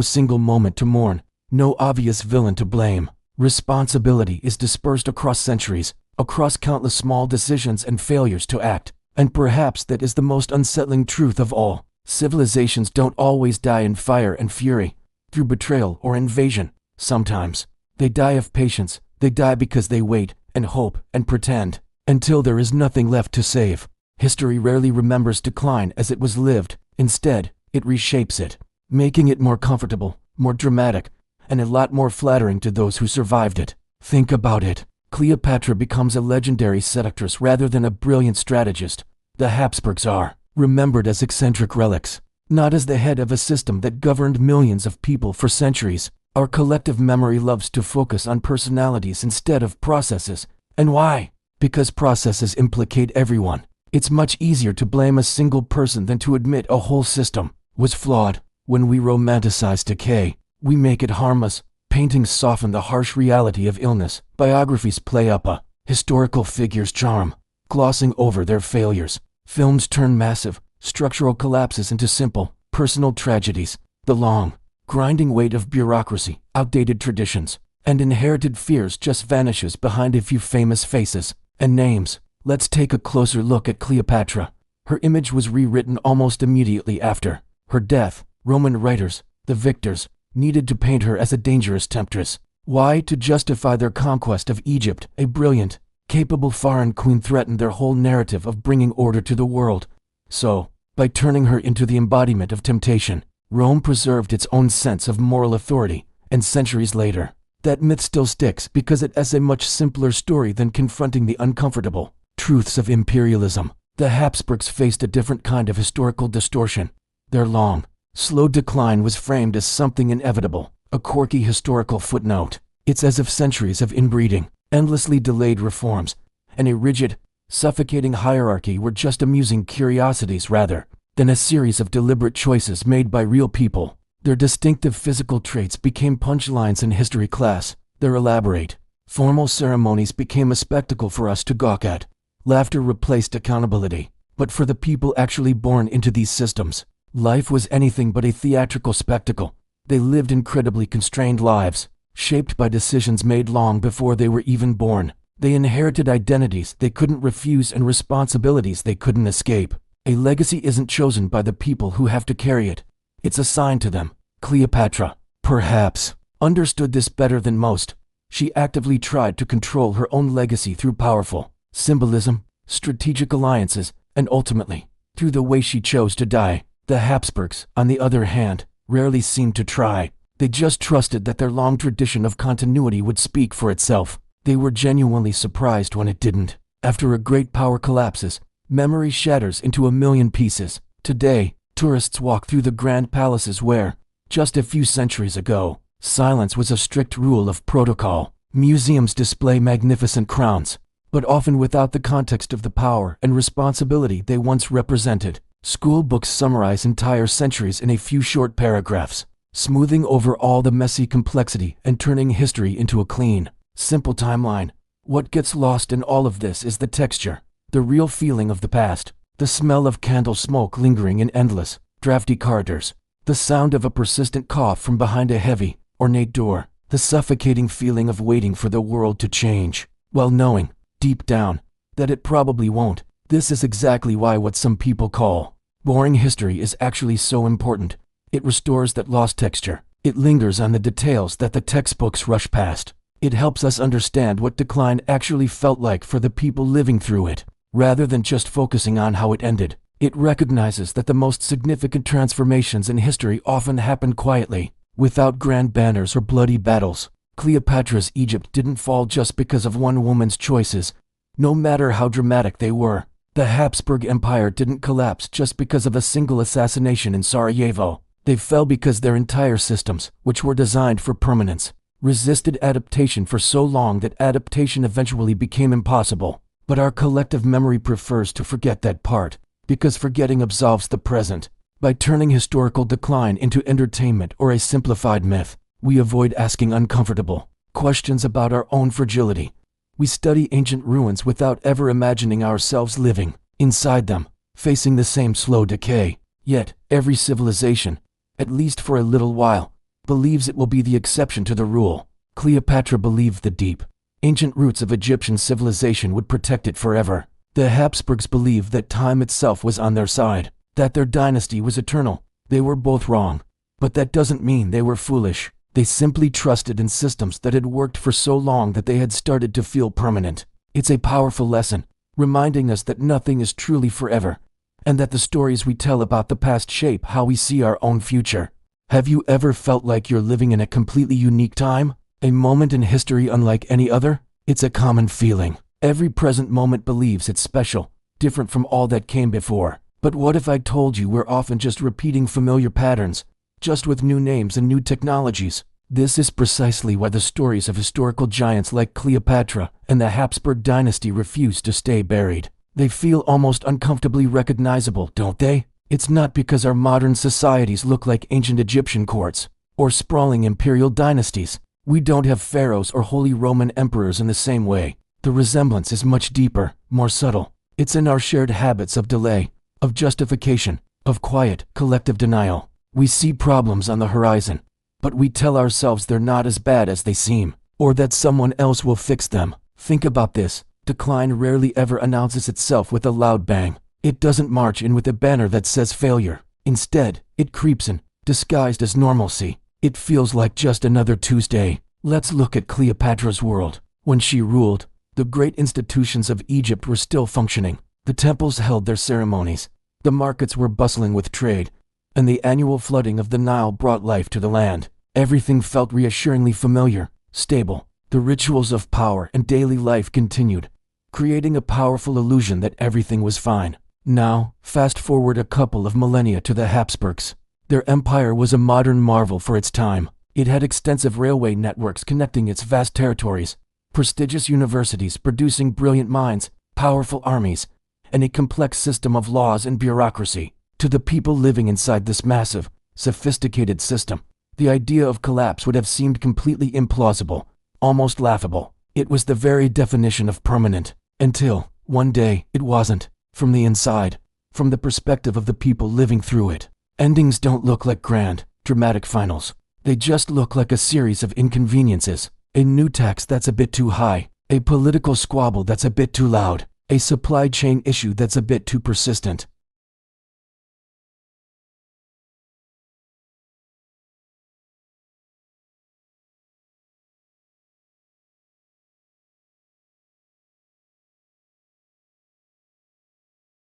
single moment to mourn, no obvious villain to blame. Responsibility is dispersed across centuries, across countless small decisions and failures to act. And perhaps that is the most unsettling truth of all. Civilizations don't always die in fire and fury, through betrayal or invasion. Sometimes, they die of patience. They die because they wait, and hope, and pretend, until there is nothing left to save. History rarely remembers decline as it was lived. Instead, it reshapes it, making it more comfortable, more dramatic, and a lot more flattering to those who survived it. Think about it. Cleopatra becomes a legendary seductress rather than a brilliant strategist. The Habsburgs are remembered as eccentric relics, not as the head of a system that governed millions of people for centuries. Our collective memory loves to focus on personalities instead of processes. And why? Because processes implicate everyone. It's much easier to blame a single person than to admit a whole system was flawed. When we romanticize decay, we make it harmless. Paintings soften the harsh reality of illness. Biographies play up a historical figure's charm, glossing over their failures. Films turn massive, structural collapses into simple, personal tragedies. The long, grinding weight of bureaucracy, outdated traditions, and inherited fears just vanishes behind a few famous faces and names. Let's take a closer look at Cleopatra. Her image was rewritten almost immediately after her death. Roman writers, the victors, needed to paint her as a dangerous temptress. Why? To justify their conquest of Egypt. A brilliant, capable foreign queen threatened their whole narrative of bringing order to the world. So, by turning her into the embodiment of temptation, Rome preserved its own sense of moral authority, and centuries later, that myth still sticks because it is a much simpler story than confronting the uncomfortable truths of imperialism. The Habsburgs faced a different kind of historical distortion. Their long, slow decline was framed as something inevitable, a quirky historical footnote. It's as if centuries of inbreeding, endlessly delayed reforms, and a rigid, suffocating hierarchy were just amusing curiosities rather than a series of deliberate choices made by real people. Their distinctive physical traits became punchlines in history class. Their elaborate, formal ceremonies became a spectacle for us to gawk at. Laughter replaced accountability. But for the people actually born into these systems, life was anything but a theatrical spectacle. They lived incredibly constrained lives, shaped by decisions made long before they were even born. They inherited identities they couldn't refuse and responsibilities they couldn't escape. A legacy isn't chosen by the people who have to carry it. It's assigned to them. Cleopatra, perhaps, understood this better than most. She actively tried to control her own legacy through powerful symbolism, strategic alliances, and ultimately, through the way she chose to die. The Habsburgs, on the other hand, rarely seemed to try. They just trusted that their long tradition of continuity would speak for itself. They were genuinely surprised when it didn't. After a great power collapses, memory shatters into a million pieces. Today, tourists walk through the grand palaces where, just a few centuries ago, silence was a strict rule of protocol. Museums display magnificent crowns, but often without the context of the power and responsibility they once represented. School books summarize entire centuries in a few short paragraphs, smoothing over all the messy complexity and turning history into a clean, simple timeline. What gets lost in all of this is the texture, the real feeling of the past, the smell of candle smoke lingering in endless, drafty corridors, the sound of a persistent cough from behind a heavy, ornate door, the suffocating feeling of waiting for the world to change, while knowing, deep down, that it probably won't. This is exactly why what some people call boring history is actually so important. It restores that lost texture. It lingers on the details that the textbooks rush past. It helps us understand what decline actually felt like for the people living through it, rather than just focusing on how it ended. It recognizes that the most significant transformations in history often happen quietly, without grand banners or bloody battles. Cleopatra's Egypt didn't fall just because of one woman's choices, no matter how dramatic they were. The Habsburg Empire didn't collapse just because of a single assassination in Sarajevo. They fell because their entire systems, which were designed for permanence, resisted adaptation for so long that adaptation eventually became impossible. But our collective memory prefers to forget that part, because forgetting absolves the present. By turning historical decline into entertainment or a simplified myth, we avoid asking uncomfortable questions about our own fragility. We study ancient ruins without ever imagining ourselves living inside them, facing the same slow decay. Yet, every civilization, at least for a little while, believes it will be the exception to the rule. Cleopatra believed the deep, ancient roots of Egyptian civilization would protect it forever. The Habsburgs believed that time itself was on their side, that their dynasty was eternal. They were both wrong, but that doesn't mean they were foolish. They simply trusted in systems that had worked for so long that they had started to feel permanent. It's a powerful lesson, reminding us that nothing is truly forever, and that the stories we tell about the past shape how we see our own future. Have you ever felt like you're living in a completely unique time? A moment in history unlike any other? It's a common feeling. Every present moment believes it's special, different from all that came before. But what if I told you we're often just repeating familiar patterns, just with new names and new technologies? This is precisely why the stories of historical giants like Cleopatra and the Habsburg dynasty refuse to stay buried. They feel almost uncomfortably recognizable, don't they? It's not because our modern societies look like ancient Egyptian courts or sprawling imperial dynasties. We don't have pharaohs or Holy Roman emperors in the same way. The resemblance is much deeper, more subtle. It's in our shared habits of delay, of justification, of quiet, collective denial. We see problems on the horizon, but we tell ourselves they're not as bad as they seem, or that someone else will fix them. Think about this. Decline rarely ever announces itself with a loud bang. It doesn't march in with a banner that says failure. Instead, it creeps in, disguised as normalcy. It feels like just another Tuesday. Let's look at Cleopatra's world. When she ruled, the great institutions of Egypt were still functioning. The temples held their ceremonies, the markets were bustling with trade, and the annual flooding of the Nile brought life to the land. Everything felt reassuringly familiar, stable. The rituals of power and daily life continued, creating a powerful illusion that everything was fine. Now, fast forward a couple of millennia to the Habsburgs. Their empire was a modern marvel for its time. It had extensive railway networks connecting its vast territories, prestigious universities producing brilliant minds, powerful armies, and a complex system of laws and bureaucracy. To the people living inside this massive, sophisticated system, the idea of collapse would have seemed completely implausible, almost laughable. It was the very definition of permanent, until, one day, it wasn't. From the inside, from the perspective of the people living through it, endings don't look like grand, dramatic finals. They just look like a series of inconveniences. A new tax that's a bit too high, a political squabble that's a bit too loud, a supply chain issue that's a bit too persistent.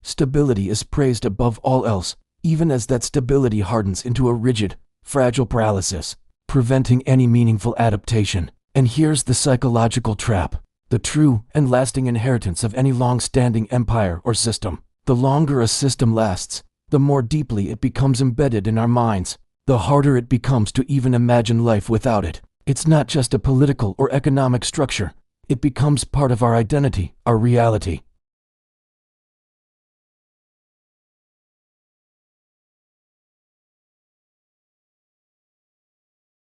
Stability is praised above all else, even as that stability hardens into a rigid, fragile paralysis, preventing any meaningful adaptation. And here's the psychological trap. The true and lasting inheritance of any long-standing empire or system. The longer a system lasts, the more deeply it becomes embedded in our minds, the harder it becomes to even imagine life without it. It's not just a political or economic structure. It becomes part of our identity, our reality.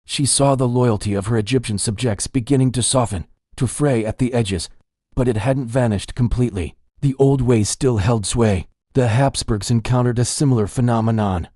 She saw the loyalty of her Egyptian subjects beginning to soften, to fray at the edges, but it hadn't vanished completely. The old ways still held sway. The Habsburgs encountered a similar phenomenon.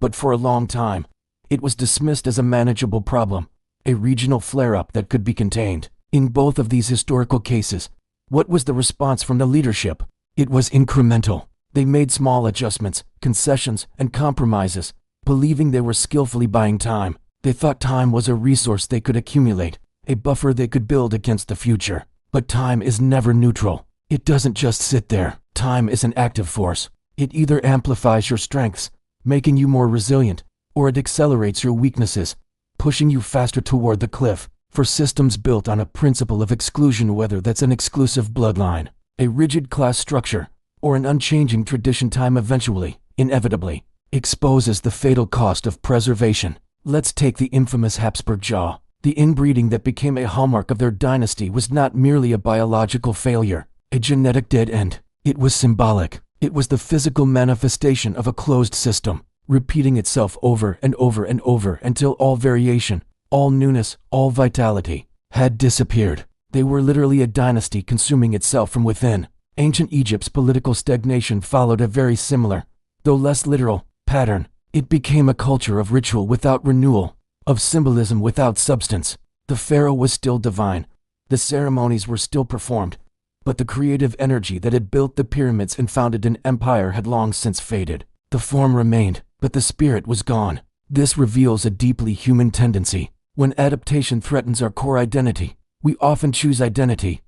But for a long time, it was dismissed as a manageable problem, a regional flare-up that could be contained. In both of these historical cases, what was the response from the leadership? It was incremental. They made small adjustments, concessions, and compromises, believing they were skillfully buying time. They thought time was a resource they could accumulate, a buffer they could build against the future. But time is never neutral. It doesn't just sit there. Time is an active force. It either amplifies your strengths, making you more resilient, or it accelerates your weaknesses, pushing you faster toward the cliff. For systems built on a principle of exclusion, whether that's an exclusive bloodline, a rigid class structure, or an unchanging tradition, time eventually, inevitably, exposes the fatal cost of preservation. Let's take the infamous Habsburg jaw. The inbreeding that became a hallmark of their dynasty was not merely a biological failure, a genetic dead end. It was symbolic. It was the physical manifestation of a closed system, repeating itself over and over and over until all variation, all newness, all vitality had disappeared. They were literally a dynasty consuming itself from within. Ancient Egypt's political stagnation followed a very similar, though less literal, pattern. It became a culture of ritual without renewal, of symbolism without substance. The pharaoh was still divine, the ceremonies were still performed, but the creative energy that had built the pyramids and founded an empire had long since faded. The form remained, but the spirit was gone. This reveals a deeply human tendency. When adaptation threatens our core identity, we often choose identity.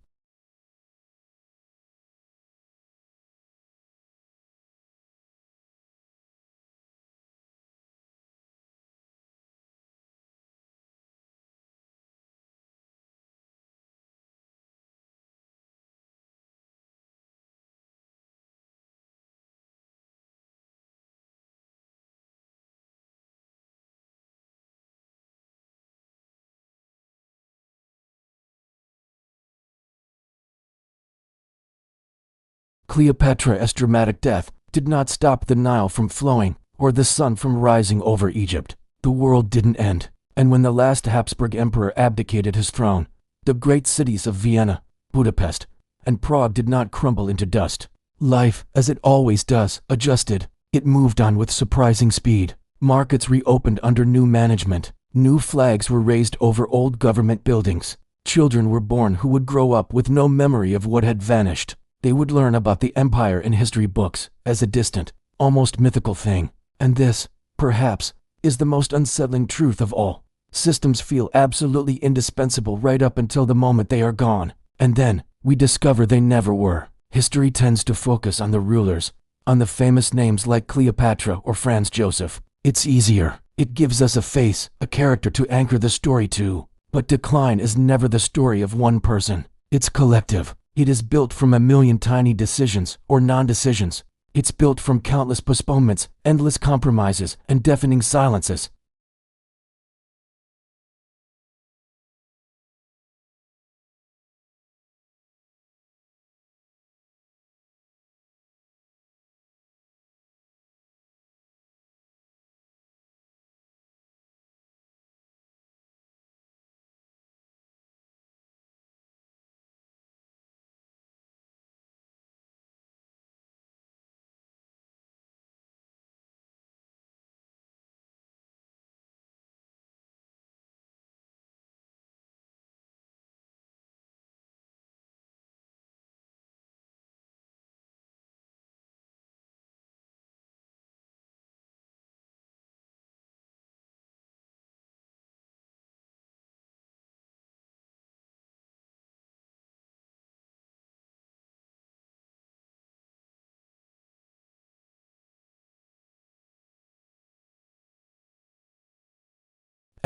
Cleopatra's dramatic death did not stop the Nile from flowing or the sun from rising over Egypt. The world didn't end, and when the last Habsburg emperor abdicated his throne, the great cities of Vienna, Budapest, and Prague did not crumble into dust. Life, as it always does, adjusted. It moved on with surprising speed. Markets reopened under new management. New flags were raised over old government buildings. Children were born who would grow up with no memory of what had vanished. They would learn about the empire in history books as a distant, almost mythical thing. And this, perhaps, is the most unsettling truth of all. Systems feel absolutely indispensable right up until the moment they are gone. And then, we discover they never were. History tends to focus on the rulers, on the famous names like Cleopatra or Franz Joseph. It's easier. It gives us a face, a character to anchor the story to. But decline is never the story of one person. It's collective. It is built from a million tiny decisions or non-decisions. It's built from countless postponements, endless compromises, and deafening silences.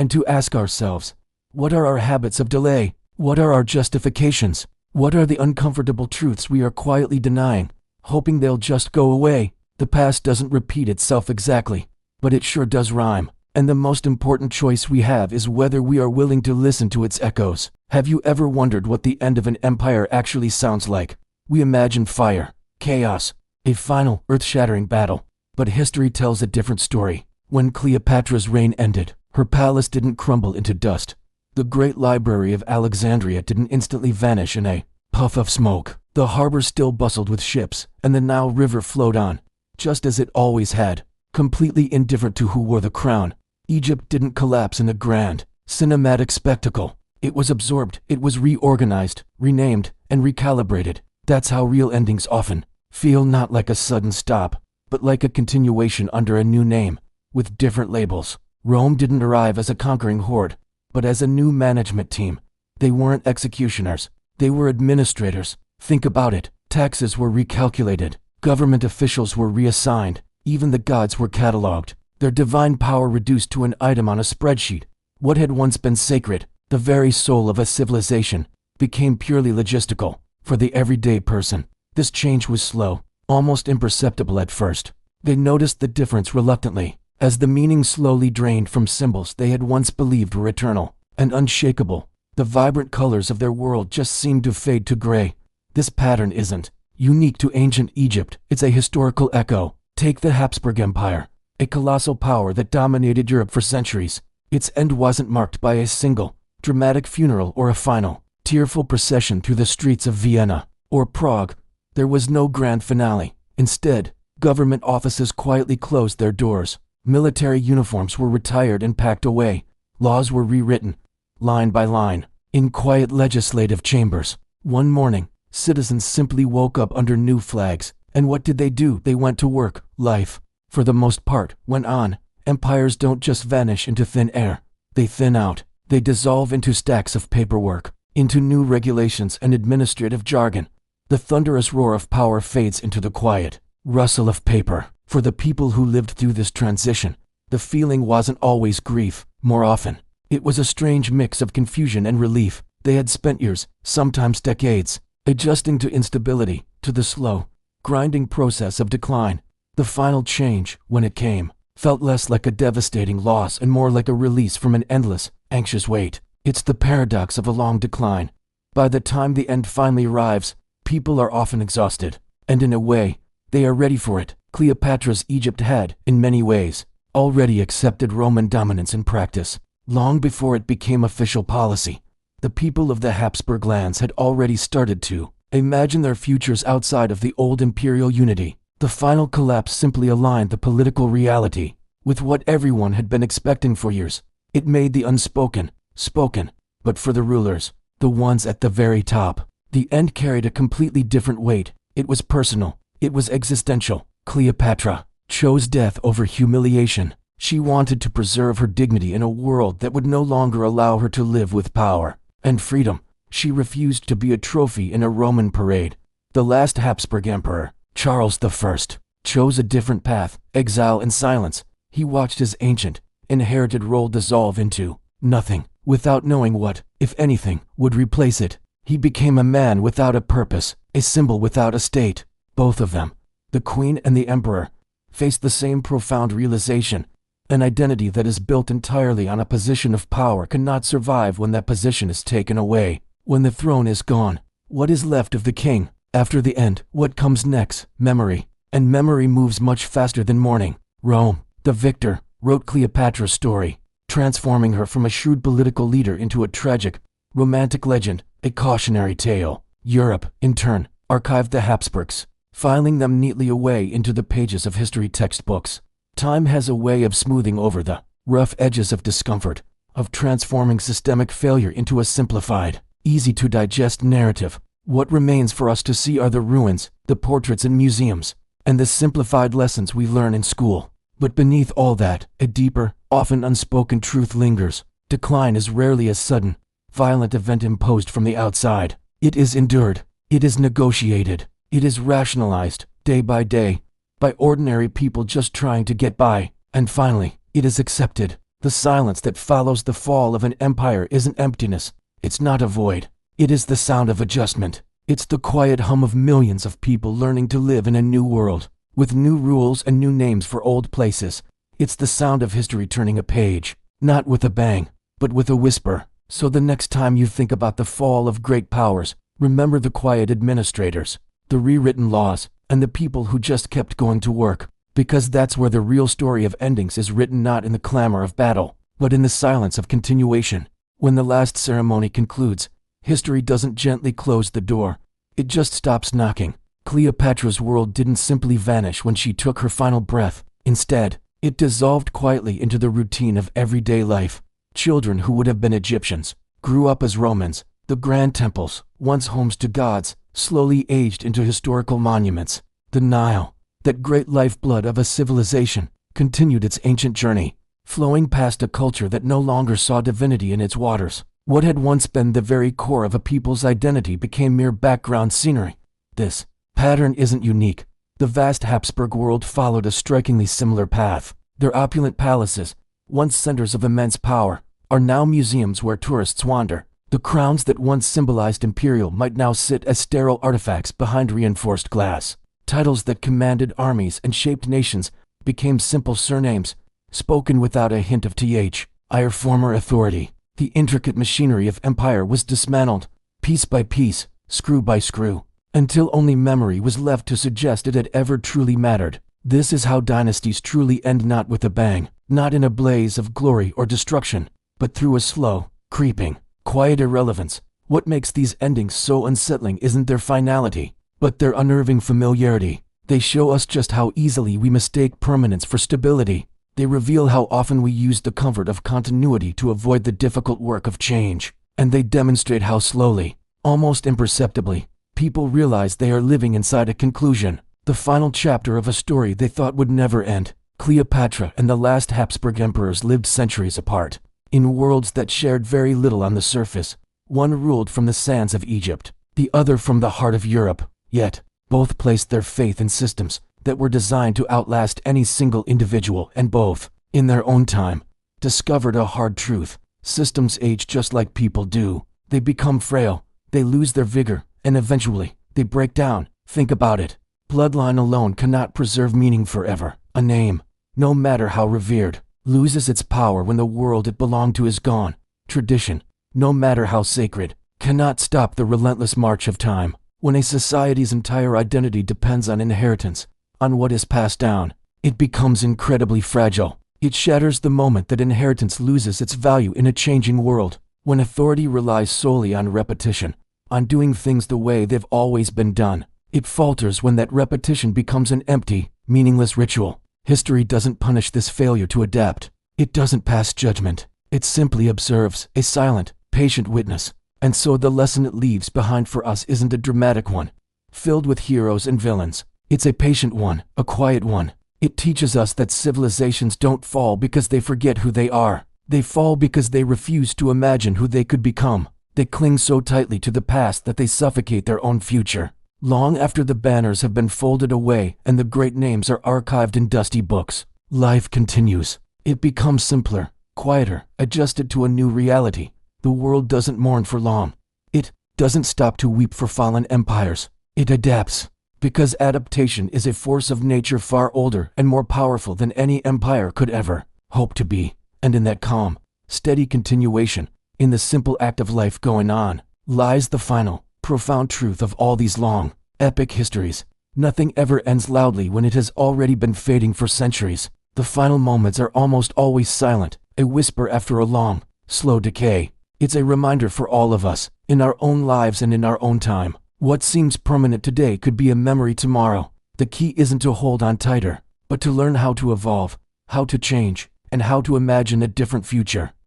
and to ask ourselves, what are our habits of delay? What are our justifications? What are the uncomfortable truths we are quietly denying, hoping they'll just go away? The past doesn't repeat itself exactly, but it sure does rhyme. And the most important choice we have is whether we are willing to listen to its echoes. Have you ever wondered what the end of an empire actually sounds like? We imagine fire, chaos, a final, earth-shattering battle. But history tells a different story. When Cleopatra's reign ended, her palace didn't crumble into dust. The great library of Alexandria didn't instantly vanish in a puff of smoke. The harbor still bustled with ships, and the Nile River flowed on, just as it always had, completely indifferent to who wore the crown. Egypt didn't collapse in a grand, cinematic spectacle. It was absorbed, it was reorganized, renamed, and recalibrated. That's how real endings often feel, not like a sudden stop, but like a continuation under a new name, with different labels. Rome didn't arrive as a conquering horde, but as a new management team. They weren't executioners, they were administrators. Think about it. Taxes were recalculated, government officials were reassigned, even the gods were cataloged, their divine power reduced to an item on a spreadsheet. What had once been sacred, the very soul of a civilization, became purely logistical. For the everyday person, this change was slow, almost imperceptible at first. They noticed the difference reluctantly, as the meaning slowly drained from symbols they had once believed were eternal and unshakable. The vibrant colors of their world just seemed to fade to gray. This pattern isn't unique to ancient Egypt, it's a historical echo. Take the Habsburg Empire, a colossal power that dominated Europe for centuries. Its end wasn't marked by a single, dramatic funeral or a final, tearful procession through the streets of Vienna or Prague. There was no grand finale. Instead, government offices quietly closed their doors. Military uniforms were retired and packed away. Laws were rewritten, line by line, in quiet legislative chambers. One morning, citizens simply woke up under new flags. And what did they do? They went to work. Life, for the most part, went on. Empires don't just vanish into thin air. They thin out. They dissolve into stacks of paperwork, into new regulations and administrative jargon. The thunderous roar of power fades into the quiet rustle of paper. For the people who lived through this transition, the feeling wasn't always grief. More often, it was a strange mix of confusion and relief. They had spent years, sometimes decades, adjusting to instability, to the slow, grinding process of decline. The final change, when it came, felt less like a devastating loss and more like a release from an endless, anxious weight. It's the paradox of a long decline. By the time the end finally arrives, people are often exhausted, and in a way, they are ready for it. Cleopatra's Egypt had, in many ways, already accepted Roman dominance in practice. Long before it became official policy, the people of the Habsburg lands had already started to imagine their futures outside of the old imperial unity. The final collapse simply aligned the political reality with what everyone had been expecting for years. It made the unspoken spoken, but for the rulers, the ones at the very top, the end carried a completely different weight. It was personal, it was existential. Cleopatra chose death over humiliation. She wanted to preserve her dignity in a world that would no longer allow her to live with power and freedom. She refused to be a trophy in a Roman parade. The last Habsburg emperor, Charles I, chose a different path, exile and silence. He watched his ancient, inherited role dissolve into nothing, without knowing what, if anything, would replace it. He became a man without a purpose, a symbol without a state. Both of them, the queen and the emperor, faced the same profound realization. An identity that is built entirely on a position of power cannot survive when that position is taken away. When the throne is gone, what is left of the king? After the end, what comes next? Memory. And memory moves much faster than mourning. Rome, the victor, wrote Cleopatra's story, transforming her from a shrewd political leader into a tragic, romantic legend, a cautionary tale. Europe, in turn, archived the Habsburgs, filing them neatly away into the pages of history textbooks. Time has a way of smoothing over the rough edges of discomfort, of transforming systemic failure into a simplified, easy-to-digest narrative. What remains for us to see are the ruins, the portraits in museums, and the simplified lessons we learn in school. But beneath all that, a deeper, often unspoken truth lingers. Decline is rarely a sudden, violent event imposed from the outside. It is endured, it is negotiated, it is rationalized, day by day, by ordinary people just trying to get by, and finally, it is accepted. The silence that follows the fall of an empire isn't emptiness. It's not a void. It is the sound of adjustment. It's the quiet hum of millions of people learning to live in a new world, with new rules and new names for old places. It's the sound of history turning a page, not with a bang, but with a whisper. So the next time you think about the fall of great powers, remember the quiet administrators, the rewritten laws, and the people who just kept going to work. Because that's where the real story of endings is written, not in the clamor of battle, but in the silence of continuation. When the last ceremony concludes, history doesn't gently close the door. It just stops knocking. Cleopatra's world didn't simply vanish when she took her final breath. Instead, it dissolved quietly into the routine of everyday life. Children who would have been Egyptians grew up as Romans. The grand temples, once homes to gods, slowly aged into historical monuments. The Nile, that great lifeblood of a civilization, continued its ancient journey, flowing past a culture that no longer saw divinity in its waters. What had once been the very core of a people's identity became mere background scenery. This pattern isn't unique. The vast Habsburg world followed a strikingly similar path. Their opulent palaces, once centers of immense power, are now museums where tourists wander. The crowns that once symbolized imperial might now sit as sterile artifacts behind reinforced glass. Titles that commanded armies and shaped nations became simple surnames, spoken without a hint of th. Our former authority. The intricate machinery of empire was dismantled, piece by piece, screw by screw, until only memory was left to suggest it had ever truly mattered. This is how dynasties truly end, not with a bang, not in a blaze of glory or destruction, but through a slow, creeping, quiet irrelevance. What makes these endings so unsettling isn't their finality, but their unnerving familiarity. They show us just how easily we mistake permanence for stability. They reveal how often we use the comfort of continuity to avoid the difficult work of change. And they demonstrate how slowly, almost imperceptibly, people realize they are living inside a conclusion, the final chapter of a story they thought would never end. Cleopatra and the last Habsburg emperors lived centuries apart, in worlds that shared very little on the surface. One ruled from the sands of Egypt, the other from the heart of Europe. Yet, both placed their faith in systems that were designed to outlast any single individual, and both, in their own time, discovered a hard truth. Systems age just like people do. They become frail, they lose their vigor, and eventually, they break down. Think about it. Bloodline alone cannot preserve meaning forever. A name, no matter how revered, loses its power when the world it belonged to is gone. Tradition, no matter how sacred, cannot stop the relentless march of time. When a society's entire identity depends on inheritance, on what is passed down, it becomes incredibly fragile. It shatters the moment that inheritance loses its value in a changing world. When authority relies solely on repetition, on doing things the way they've always been done, it falters when that repetition becomes an empty, meaningless ritual. History doesn't punish this failure to adapt. It doesn't pass judgment. It simply observes, a silent, patient witness. And so the lesson it leaves behind for us isn't a dramatic one, filled with heroes and villains. It's a patient one, a quiet one. It teaches us that civilizations don't fall because they forget who they are. They fall because they refuse to imagine who they could become. They cling so tightly to the past that they suffocate their own future. Long after the banners have been folded away and the great names are archived in dusty books, life continues. It becomes simpler, quieter, adjusted to a new reality. The world doesn't mourn for long. It doesn't stop to weep for fallen empires. It adapts, because adaptation is a force of nature far older and more powerful than any empire could ever hope to be. And in that calm, steady continuation, in the simple act of life going on, lies the final, profound truth of all these long, epic histories. Nothing ever ends loudly when it has already been fading for centuries. The final moments are almost always silent, a whisper after a long, slow decay. It's a reminder for all of us, in our own lives and in our own time. What seems permanent today could be a memory tomorrow. The key isn't to hold on tighter, but to learn how to evolve, how to change, and how to imagine a different future.